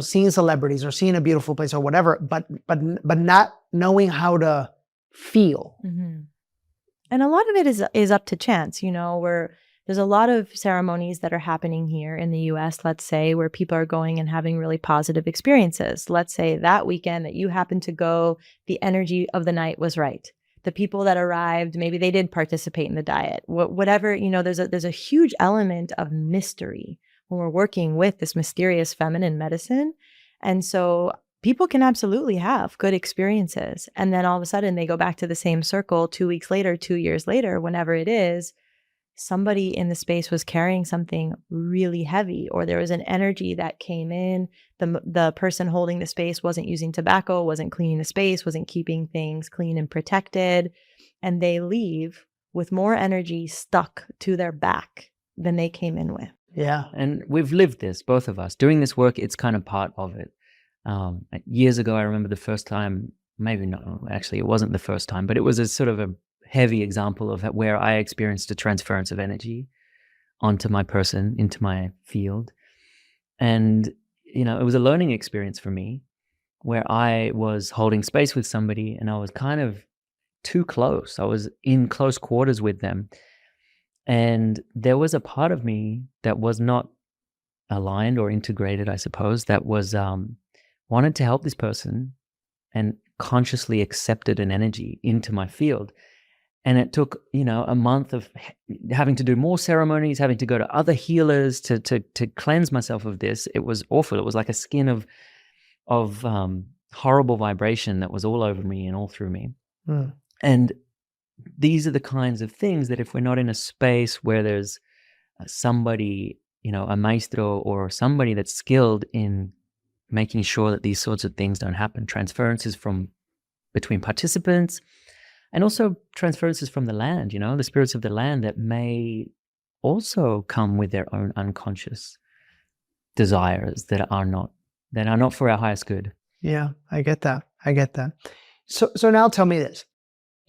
seeing celebrities or seeing a beautiful place or whatever, but not knowing how to feel. Mm-hmm. And a lot of it is up to chance, where there's a lot of ceremonies that are happening here in the US, let's say, where people are going and having really positive experiences. Let's say that weekend that you happened to go, the energy of the night was right. The people that arrived, maybe they did participate in the diet. Whatever, there's a huge element of mystery when we're working with this mysterious feminine medicine. And so people can absolutely have good experiences. And then all of a sudden they go back to the same circle 2 weeks later, 2 years later, whenever it is, somebody in the space was carrying something really heavy, or there was an energy that came in. The person holding the space wasn't using tobacco, wasn't cleaning the space, wasn't keeping things clean and protected. And they leave with more energy stuck to their back than they came in with. Yeah. And we've lived this, both of us. Doing this work, it's kind of part of it. Years ago, I remember the first time, maybe not, actually, it wasn't the first time, but it was a sort of a heavy example of where I experienced a transference of energy onto my person, into my field. And, it was a learning experience for me where I was holding space with somebody and I was kind of too close. I was in close quarters with them. And there was a part of me that was not aligned or integrated, I suppose, that was wanted to help this person and consciously accepted an energy into my field. And it took, a month of having to do more ceremonies, having to go to other healers to cleanse myself of this. It was awful. It was like a skin of horrible vibration that was all over me and all through me. Mm. And these are the kinds of things that if we're not in a space where there's somebody, a maestro or somebody that's skilled in making sure that these sorts of things don't happen, transferences from between participants, and also transferences from the land, the spirits of the land that may also come with their own unconscious desires that are not for our highest good. Yeah, I get that. So now tell me this.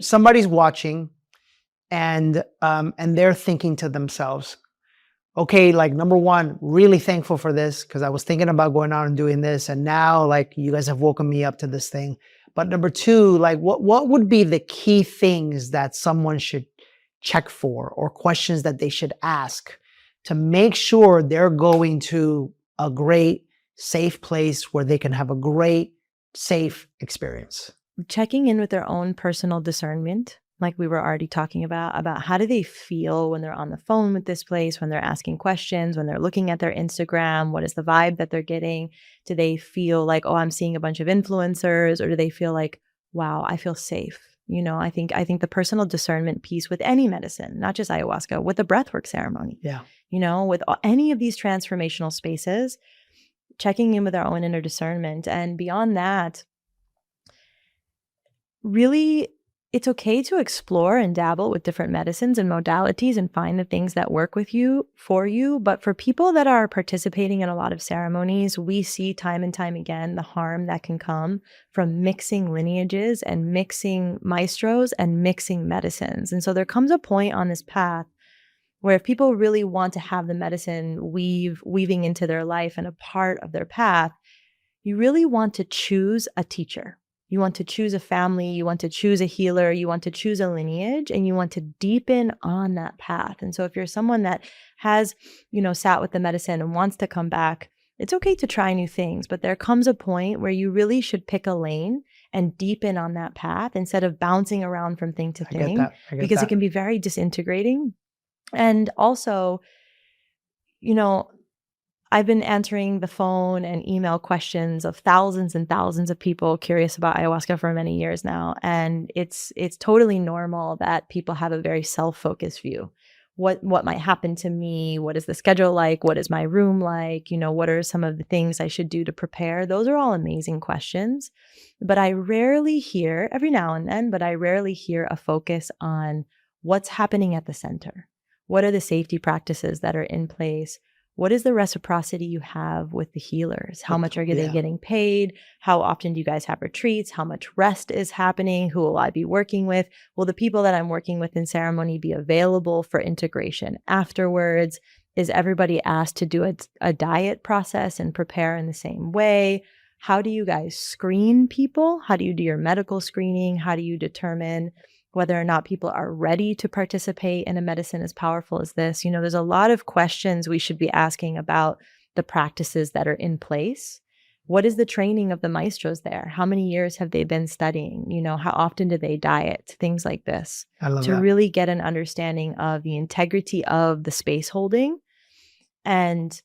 Somebody's watching and they're thinking to themselves, okay, like number one, really thankful for this because I was thinking about going out and doing this. And now like you guys have woken me up to this thing. But number two, like what would be the key things that someone should check for, or questions that they should ask to make sure they're going to a great, safe place where they can have a great, safe experience? Checking in with their own personal discernment, like we were already talking about how do they feel when they're on the phone with this place, when they're asking questions, when they're looking at their Instagram, what is the vibe that they're getting? Do they feel like, oh, I'm seeing a bunch of influencers, or do they feel like, wow, I feel safe? You know, I think the personal discernment piece with any medicine, not just ayahuasca, with the breathwork ceremony, Yeah. you know, with any of these transformational spaces, checking in with our own inner discernment. And beyond that, really, it's okay to explore and dabble with different medicines and modalities and find the things that work with you, for you. But for people that are participating in a lot of ceremonies, we see time and time again the harm that can come from mixing lineages and mixing maestros and mixing medicines. And so there comes a point on this path where if people really want to have the medicine weaving into their life and a part of their path, you really want to choose a teacher. You want to choose a family, you want to choose a healer, you want to choose a lineage, and you want to deepen on that path. And so if you're someone that has, you know, sat with the medicine and wants to come back, it's okay to try new things, but there comes a point where you really should pick a lane and deepen on that path instead of bouncing around from thing to thing, because it can be very disintegrating. And also, you know, I've been answering the phone and email questions of thousands and thousands of people curious about ayahuasca for many years now. And it's totally normal that people have a very self-focused view. What might happen to me? What is the schedule like? What is my room like? You know, what are some of the things I should do to prepare? Those are all amazing questions. But I rarely hear, every now and then, but I rarely hear a focus on what's happening at the center. What are the safety practices that are in place? What is the reciprocity you have with the healers? How much are they getting paid? How often do you guys have retreats? How much rest is happening? Who will I be working with? Will the people that I'm working with in ceremony be available for integration afterwards? Is everybody asked to do a diet process and prepare in the same way? How do you guys screen people? How do you do your medical screening? How do you determine whether or not people are ready to participate in a medicine as powerful as this? You know, there's a lot of questions we should be asking about the practices that are in place. What is the training of the maestros there? How many years have they been studying? You know, how often do they diet? Things like this. I love to that. really get an understanding of the integrity of the space holding. And,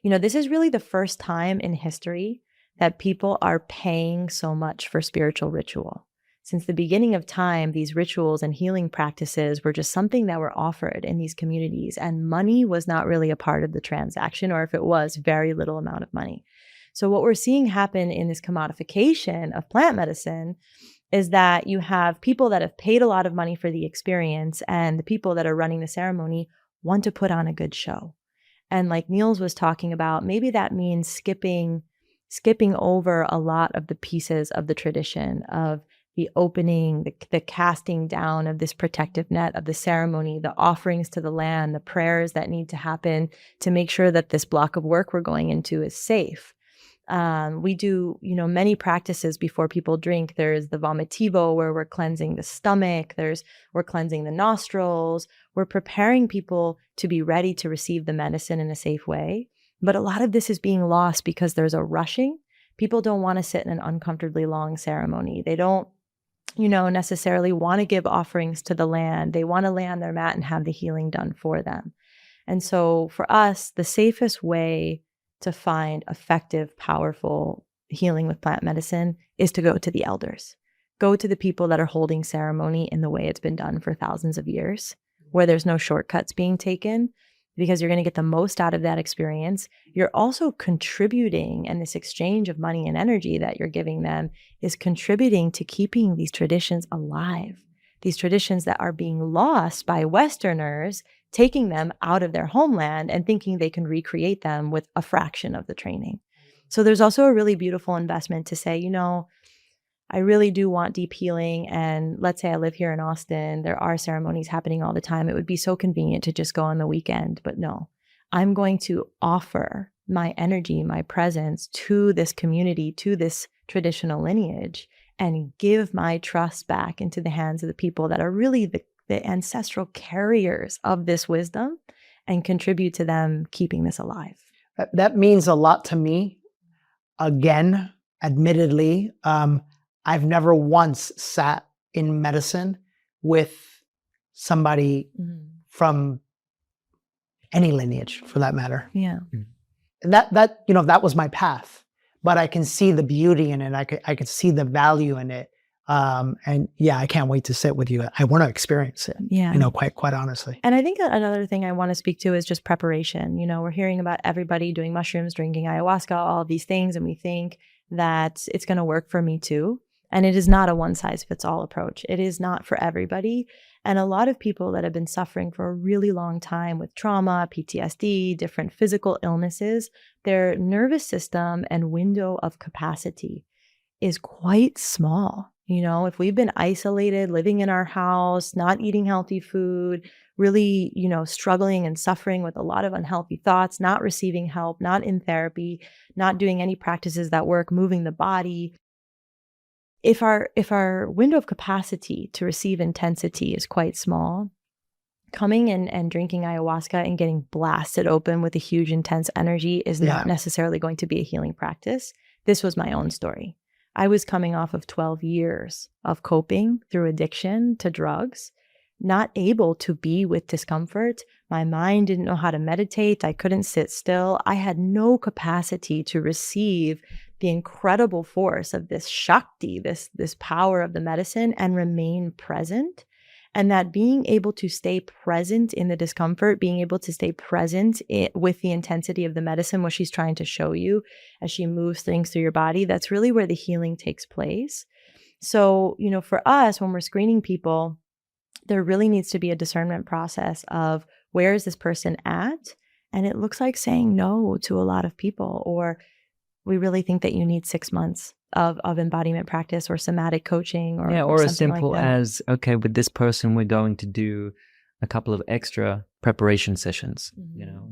you know, this is really the first time in history that people are paying so much for spiritual ritual. Since the beginning of time, these rituals and healing practices were just something that were offered in these communities, and money was not really a part of the transaction, or if it was, very little amount of money. So what we're seeing happen in this commodification of plant medicine is that you have people that have paid a lot of money for the experience, and the people that are running the ceremony want to put on a good show. And like Niels was talking about, maybe that means skipping over a lot of the pieces of the tradition of the opening, the casting down of this protective net of the ceremony, the offerings to the land, the prayers that need to happen to make sure that this block of work we're going into is safe. We do, you know, many practices before people drink. There's the vomitivo, where we're cleansing the stomach. We're cleansing the nostrils. We're preparing people to be ready to receive the medicine in a safe way. But a lot of this is being lost because there's a rushing. People don't want to sit in an uncomfortably long ceremony. They don't, you know, necessarily want to give offerings to the land. They want to lay on their mat and have the healing done for them. And so for us, the safest way to find effective, powerful healing with plant medicine is to go to the elders. Go to the people that are holding ceremony in the way it's been done for thousands of years, where there's no shortcuts being taken, because you're going to get the most out of that experience. You're also contributing, and this exchange of money and energy that you're giving them is contributing to keeping these traditions alive. These traditions that are being lost by Westerners, taking them out of their homeland and thinking they can recreate them with a fraction of the training. So there's also a really beautiful investment to say, you know, I really do want deep healing. And let's say I live here in Austin. There are ceremonies happening all the time. It would be so convenient to just go on the weekend. But no, I'm going to offer my energy, my presence to this community, to this traditional lineage. and give my trust back into the hands of the people that are really the ancestral carriers of this wisdom and contribute to them keeping this alive. That means a lot to me. Again, admittedly, I've never once sat in medicine with somebody from any lineage, for that matter. Yeah. And that was my path. But I can see the beauty in it. I could see the value in it. And yeah, I can't wait to sit with you. I want to experience it. Yeah. Quite honestly. And I think another thing I want to speak to is just preparation. We're hearing about everybody doing mushrooms, drinking ayahuasca, all of these things, and we think that it's going to work for me too. And it is not a one-size-fits-all approach. It is not for everybody. And a lot of people that have been suffering for a really long time with trauma, PTSD, different physical illnesses, their nervous system and window of capacity is quite small. If we've been isolated, living in our house, not eating healthy food, really, struggling and suffering with a lot of unhealthy thoughts, not receiving help, not in therapy, not doing any practices that work, moving the body. If our window of capacity to receive intensity is quite small, coming in and drinking ayahuasca and getting blasted open with a huge intense energy is not necessarily going to be a healing practice. This was my own story. I was coming off of 12 years of coping through addiction to drugs, not able to be with discomfort. My mind didn't know how to meditate. I couldn't sit still. I had no capacity to receive the incredible force of this Shakti, this power of the medicine, and remain present. And that being able to stay present in the discomfort, being able to stay present with the intensity of the medicine, what she's trying to show you as she moves things through your body, that's really where the healing takes place. So, for us, when we're screening people, there really needs to be a discernment process of where is this person at? And it looks like saying no to a lot of people, or we really think that you need 6 months of embodiment practice or somatic coaching or as simple like as, okay, with this person, we're going to do a couple of extra preparation sessions,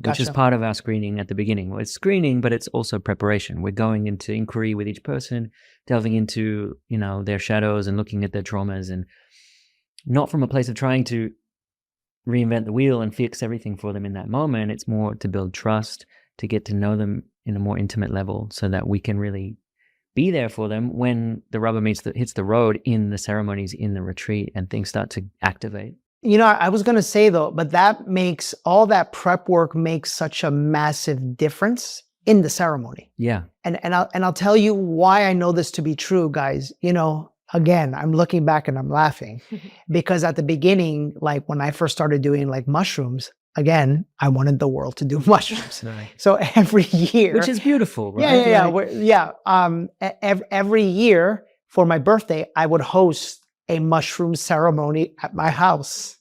which is part of our screening at the beginning. Well, it's screening, but it's also preparation. We're going into inquiry with each person, delving into, their shadows and looking at their traumas, and not from a place of trying to reinvent the wheel and fix everything for them in that moment. It's more to build trust, to get to know them in a more intimate level so that we can really be there for them when the rubber hits the road in the ceremonies, in the retreat, and things start to activate. I was going to say though, but that makes all that prep work makes such a massive difference in the ceremony. Yeah. And I'll tell you why I know this to be true, guys. Again, I'm looking back and I'm laughing because at the beginning, like when I first started doing like mushrooms, again, I wanted the world to do mushrooms. Right. So every year, which is beautiful, right? Every year for my birthday, I would host a mushroom ceremony at my house.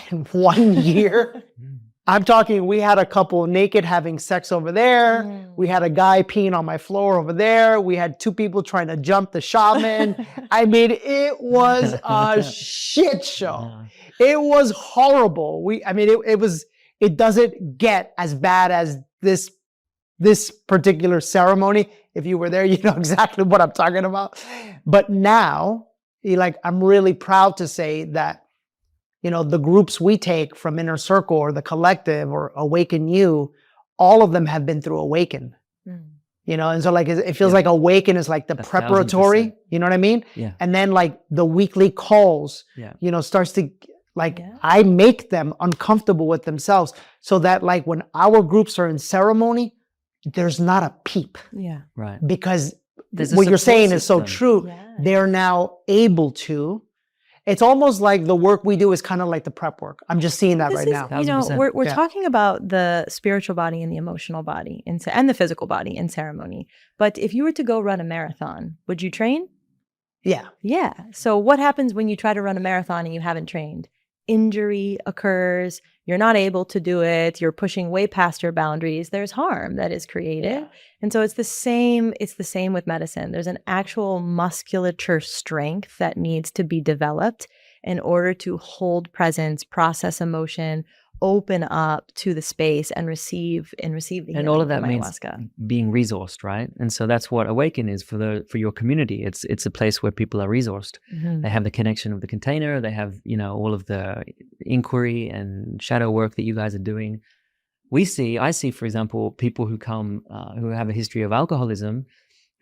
And one year, I'm talking, we had a couple naked having sex over there. We had a guy peeing on my floor over there. We had 2 people trying to jump the shaman. I mean, it was a shit show. It was horrible. It doesn't get as bad as this particular ceremony. If you were there, you know exactly what I'm talking about. But now, I'm really proud to say that, the groups we take from Inner Circle or the Collective or Awaken You, all of them have been through Awaken. And so it feels like Awaken is like the preparatory, 1,000%. You know what I mean? Yeah. And then the weekly calls, starts to I make them uncomfortable with themselves so that when our groups are in ceremony, there's not a peep. Yeah. Right. Because There's what you're saying system. is so true. Yeah. They're now able to. It's almost like the work we do is kind of like the prep work. I'm just seeing that right now. 1,000%. We're talking about the spiritual body and the emotional body and the physical body in ceremony. But if you were to go run a marathon, would you train? Yeah. Yeah. So what happens when you try to run a marathon and you haven't trained? Injury occurs. You're not able to do it. You're pushing way past your boundaries. There's harm that is created. Yeah. And so it's the same with medicine. There's an actual musculature strength that needs to be developed in order to hold presence, process emotion, open up to the space and receive the And all healing of that from means ayahuasca. being resourced, right? And so that's what Awaken is for your community. It's a place where people are resourced. They have the connection of the container. They have, all of the inquiry and shadow work that you guys are doing. I see, for example, people who come, who have a history of alcoholism,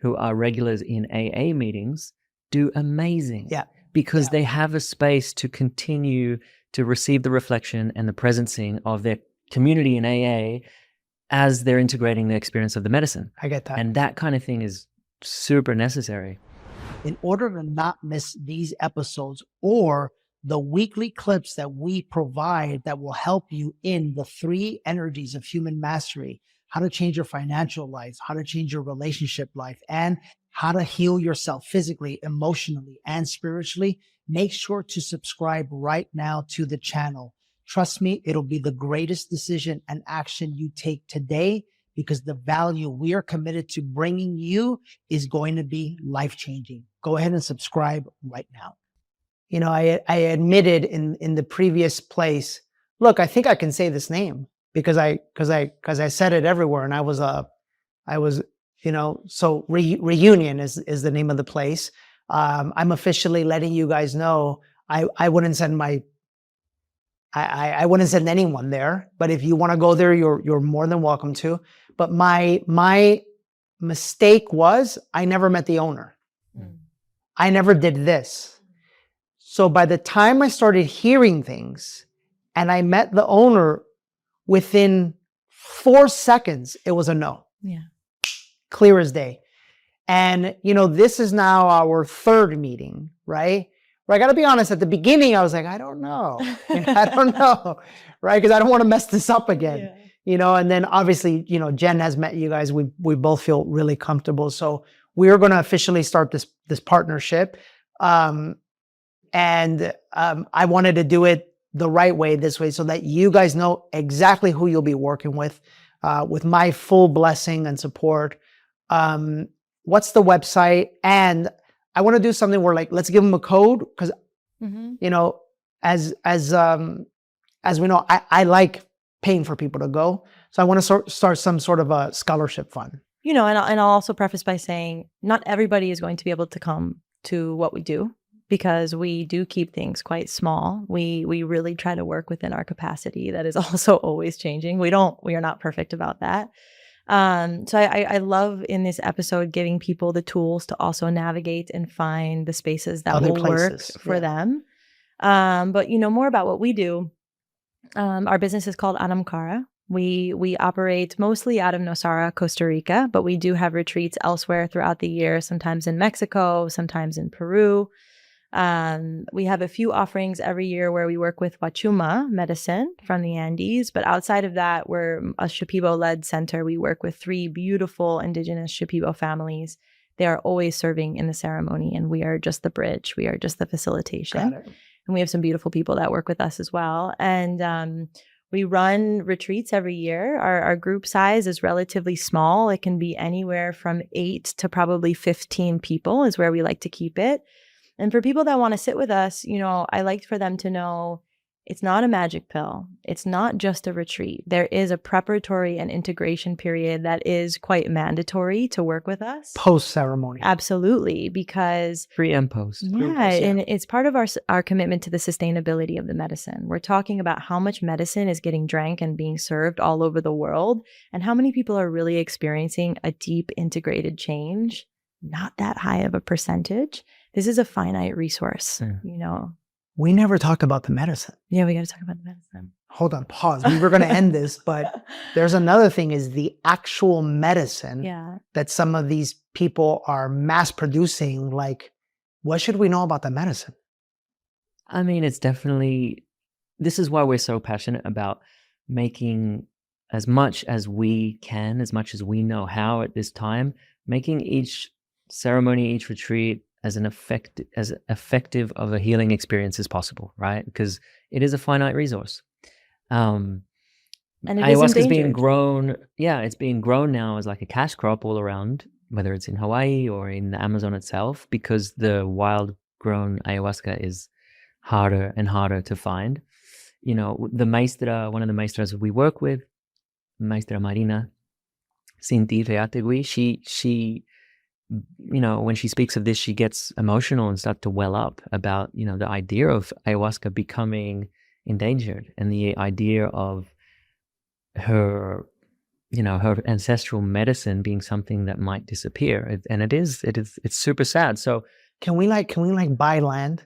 who are regulars in AA meetings, do amazing. Yeah. Because they have a space to continue to receive the reflection and the presencing of their community in AA as they're integrating the experience of the medicine. I get that. And that kind of thing is super necessary. In order to not miss these episodes or the weekly clips that we provide that will help you in the 3 energies of human mastery, how to change your financial life, how to change your relationship life, and how to heal yourself physically, emotionally, and spiritually, make sure to subscribe right now to the channel. Trust me, it'll be the greatest decision and action you take today, because the value we are committed to bringing you is going to be life-changing. Go ahead and subscribe right now. I admitted in the previous place, look, I think I can say this name because I said it everywhere, and I was so Reunion is the name of the place. I'm officially letting you guys know I wouldn't send I wouldn't send anyone there, but if you want to go there, you're more than welcome to. But my mistake was I never met the owner. I never did this. So by the time I started hearing things and I met the owner, within 4 seconds, it was a no. Yeah. Clear as day. And, this is now our 3rd meeting, right? Where I got to be honest, at the beginning, I was like, I don't know. I don't know, right? Because I don't want to mess this up again, and then obviously, Jen has met you guys. We both feel really comfortable. So we're going to officially start this partnership. And I wanted to do it the right way, this way, so that you guys know exactly who you'll be working with my full blessing and support. What's the website? And I want to do something where, let's give them a code, because as we know, I like paying for people to go. So I want to start some sort of a scholarship fund. And I'll also preface by saying not everybody is going to be able to come to what we do, because we do keep things quite small. We really try to work within our capacity. That is also always changing. We are not perfect about that. So I love in this episode giving people the tools to also navigate and find the spaces that will work for them. But more about what we do. Our business is called Anam Cara. We operate mostly out of Nosara, Costa Rica, but we do have retreats elsewhere throughout the year, sometimes in Mexico, sometimes in Peru. We have a few offerings every year where we work with Wachuma medicine from the Andes, but outside of that, we're a Shipibo-led center. We work with 3 beautiful indigenous Shipibo families. They are always serving in the ceremony, and we are just the bridge. We are just the facilitation. And we have some beautiful people that work with us as well. And we run retreats every year. Our group size is relatively small. It can be anywhere from 8 to probably 15 people is where we like to keep it. And for people that want to sit with us, I like for them to know it's not a magic pill. It's not just a retreat. There is a preparatory and integration period that is quite mandatory to work with us. Post-ceremony. Absolutely, because Pre and post. And it's part of our commitment to the sustainability of the medicine. We're talking about how much medicine is getting drank and being served all over the world, and how many people are really experiencing a deep integrated change. Not that high of a percentage. This is a finite resource, We never talked about the medicine. Yeah, we got to talk about the medicine. Hold on, pause. We were going to end this, but there's another thing, is the actual medicine that some of these people are mass producing. What should we know about the medicine? I mean, it's definitely, this is why we're so passionate about making as much as we can, as much as we know how at this time, making each ceremony, each retreat as effective of a healing experience as possible, right? Because it is a finite resource. And ayahuasca is being grown. Yeah, it's being grown now as like a cash crop all around, whether it's in Hawaii or in the Amazon itself, because the wild grown ayahuasca is harder and harder to find. you know, the maestra, one of the maestras we work with, Maestra Marina Cinti Feategui, she, you know, when she speaks of this, she gets emotional and starts to well up about, you know, the idea of ayahuasca becoming endangered and the idea of her, you know, her ancestral medicine being something that might disappear. And it's super sad. So Can we buy land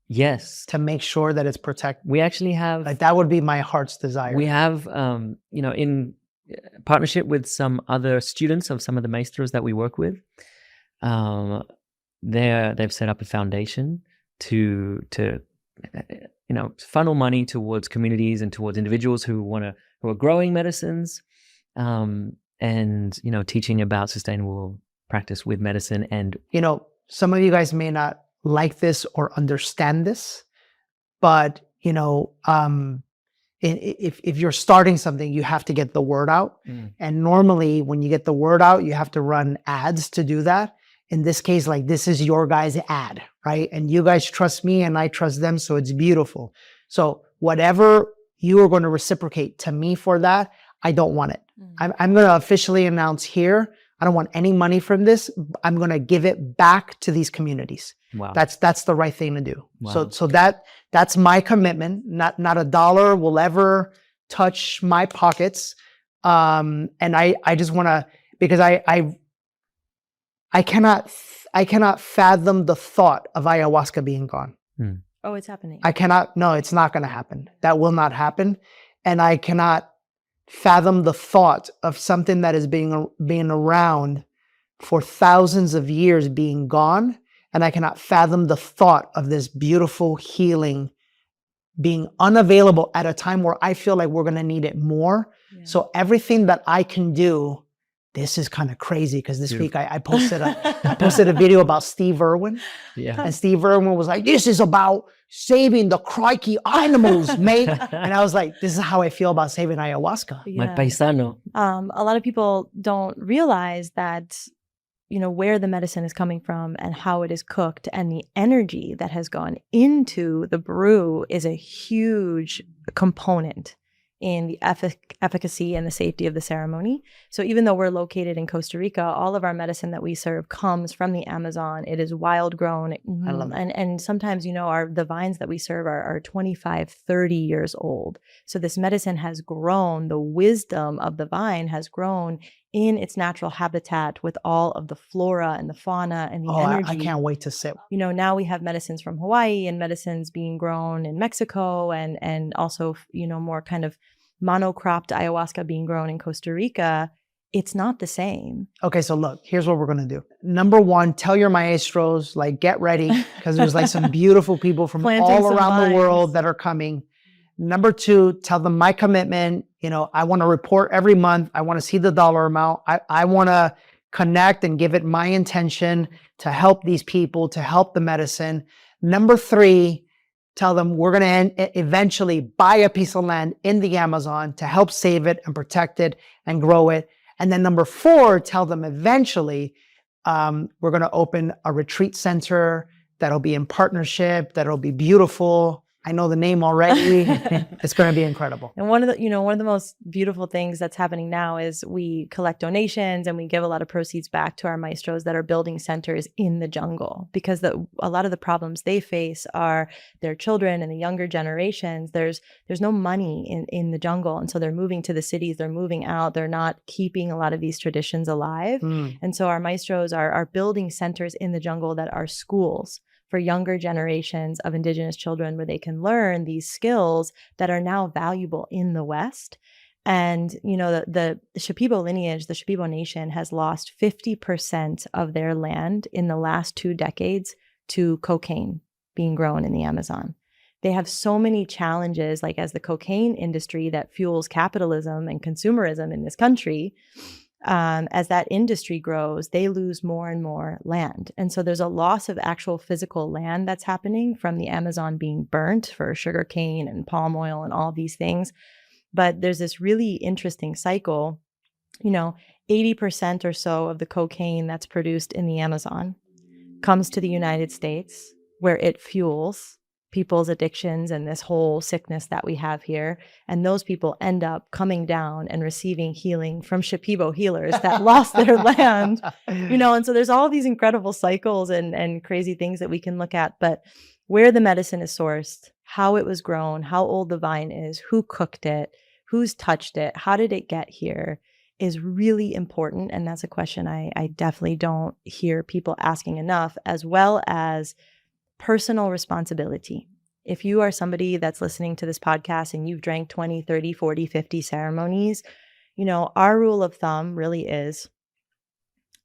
yes, to make sure that it's protected? we actually have, Like, that would be my heart's desire. we have, you know, in partnership with some other students of some of the maestros that we work with, they've set up a foundation to you know, funnel money towards communities and towards individuals who are growing medicines, and, you know, teaching about sustainable practice with medicine. And, you know, some of you guys may not like this or understand this, but, you know, if you're starting something, you have to get the word out. And normally when you get the word out, you have to run ads to do that. In this case, like, this is your guys' ad, right? And you guys trust me and I trust them. So it's beautiful. So whatever you are going to reciprocate to me for that, I don't want it. I'm going to officially announce here, I don't want any money from this. I'm going to give it back to these communities. wow, That's the right thing to do. Wow. So that's my commitment. Not a dollar will ever touch my pockets. And I just want to, because I cannot fathom the thought of ayahuasca being gone. Oh, it's happening. No, it's not going to happen. That will not happen. And I cannot fathom the thought of something that is being around for thousands of years being gone. And I cannot fathom the thought of this beautiful healing being unavailable at a time where I feel like we're going to need it more. Yeah. So everything that I can do, this is kind of crazy, because this week I posted a video about Steve Irwin. yeah, And Steve Irwin was like, this is about saving the crikey animals, mate. And I was like, this is how I feel about saving ayahuasca. my paisano. A lot of people don't realize that, you know, where the medicine is coming from and how it is cooked, and the energy that has gone into the brew is a huge component in the efficacy and the safety of the ceremony. So even though we're located in Costa Rica, all of our medicine that we serve comes from the Amazon. It is wild grown. I love it. And sometimes, you know, the vines that we serve are 25, 30 years old. So this medicine has grown, the wisdom of the vine has grown in its natural habitat with all of the flora and the fauna and the energy. I can't wait to sit. You know, now we have medicines from Hawaii and medicines being grown in Mexico, and also, you know, more kind of monocropped ayahuasca being grown in Costa Rica. It's not the same. Okay, so look, here's what we're going to do. Number one, tell your maestros, like, get ready, because there's like some beautiful people from all around the world that are coming. Number two, tell them my commitment. You know, I want to report every month. I want to see the dollar amount. I want to connect and give it my intention to help these people, to help the medicine. Number three, tell them we're going to eventually buy a piece of land in the Amazon to help save it and protect it and grow it. And then number four, tell them eventually we're going to open a retreat center that'll be in partnership, that'll be beautiful. I know the name already. It's going to be incredible. And one of the most beautiful things that's happening now is we collect donations and we give a lot of proceeds back to our maestros that are building centers in the jungle, because a lot of the problems they face are their children and the younger generations. There's no money in the jungle. And so they're moving to the cities, they're moving out, they're not keeping a lot of these traditions alive. And so our maestros are building centers in the jungle that are schools for younger generations of indigenous children, where they can learn these skills that are now valuable in the West. And, you know, the Shipibo lineage, the Shipibo nation, has lost 50% of their land in the last 2 decades to cocaine being grown in the Amazon. They have so many challenges, like as the cocaine industry that fuels capitalism and consumerism in this country. As that industry grows, they lose more and more land. And so there's a loss of actual physical land that's happening from the Amazon being burnt for sugarcane and palm oil and all these things. But there's this really interesting cycle. You know, 80% or so of the cocaine that's produced in the Amazon comes to the United States, where it fuels people's addictions and this whole sickness that we have here. And those people end up coming down and receiving healing from Shipibo healers that lost their land, and so there's all these incredible cycles and crazy things that we can look at. But where the medicine is sourced, how it was grown, how old the vine is, who cooked it, who's touched it, how did it get here, is really important. And that's a question I definitely don't hear people asking enough, as well as personal responsibility. If you are somebody that's listening to this podcast and you've drank 20, 30, 40, 50 ceremonies, our rule of thumb really is,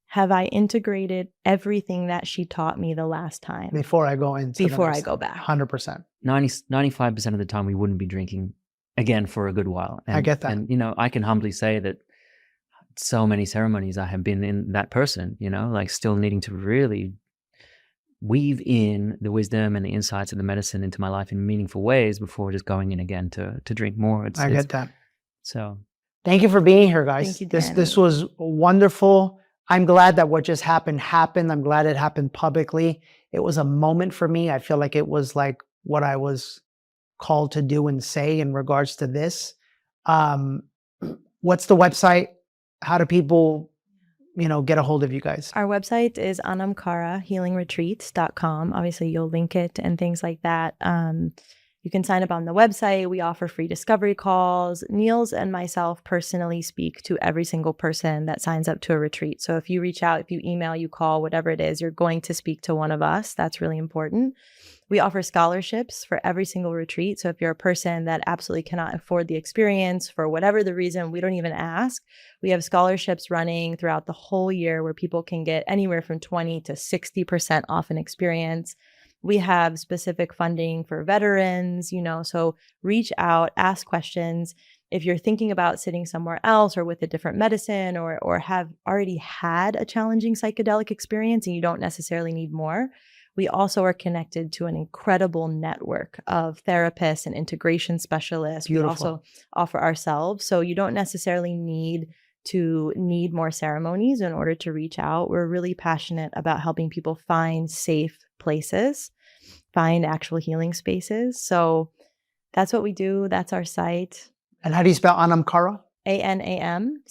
have I integrated everything that she taught me the last time? Before I go into Before I go back. 100%. 95% of the time we wouldn't be drinking again for a good while. And, I get that. And, I can humbly say that so many ceremonies I have been in that person, like still needing to really weave in the wisdom and the insights of the medicine into my life in meaningful ways before just going in again to drink more. I get that. So thank you for being here, guys. Thank you, This was wonderful. I'm glad that what just happened. I'm glad it happened publicly. It was a moment for me. I feel like it was like what I was called to do and say in regards to this. What's the website? How do people get a hold of you guys? Our website is Anam Cara Healing Retreats.com. Obviously, you'll link it and things like that. You can sign up on the website. We offer free discovery calls. Niels and myself personally speak to every single person that signs up to a retreat. So if you reach out, if you email, you call, whatever it is, you're going to speak to one of us. That's really important. We offer scholarships for every single retreat. So if you're a person that absolutely cannot afford the experience for whatever the reason, we don't even ask. We have scholarships running throughout the whole year where people can get anywhere from 20 to 60% off an experience. We have specific funding for veterans, so reach out, ask questions. If you're thinking about sitting somewhere else or with a different medicine or have already had a challenging psychedelic experience and you don't necessarily need more, we also are connected to an incredible network of therapists and integration specialists. Beautiful. We also offer ourselves. So you don't necessarily need more ceremonies in order to reach out. We're really passionate about helping people find safe places, find actual healing spaces. So that's what we do. That's our site. And how do you spell Anam Cara? ANAMCARA.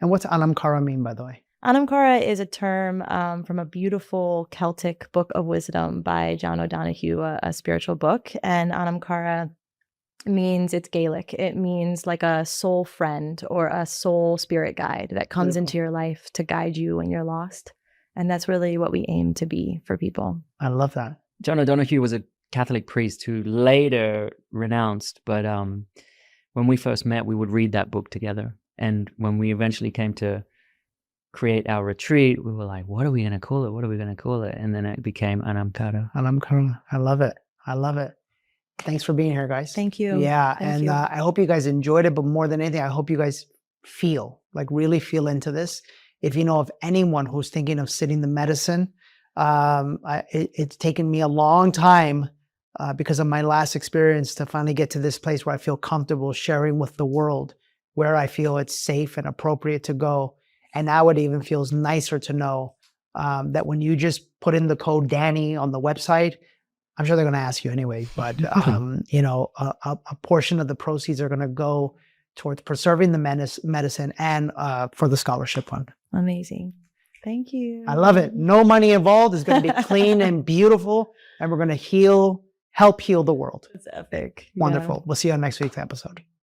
And what's Anam Cara mean, by the way? Anam Cara is a term from a beautiful Celtic book of wisdom by John O'Donoghue, a spiritual book. And Anam Cara means, it's Gaelic. It means like a soul friend or a soul spirit guide that comes into your life to guide you when you're lost. And that's really what we aim to be for people. I love that. John O'Donoghue was a Catholic priest who later renounced, but when we first met, we would read that book together. And when we eventually came to create our retreat, we were like, what are we going to call it? What are we going to call it? And then it became Anam Cara. Anam Cara. I love it. I love it. Thanks for being here, guys. Thank you. Yeah. Thank you. I hope you guys enjoyed it, but more than anything, I hope you guys really feel into this. If you know of anyone who's thinking of sitting the medicine, it's taken me a long time because of my last experience to finally get to this place where I feel comfortable sharing with the world, where I feel it's safe and appropriate to go. And now it even feels nicer to know that when you just put in the code Danny on the website, I'm sure they're going to ask you anyway, but a portion of the proceeds are going to go towards preserving the medicine and for the scholarship fund. Amazing. Thank you. I love it. No money involved. It's going to be clean and beautiful, and we're going to help heal the world. It's epic. Wonderful. Yeah. We'll see you on next week's episode.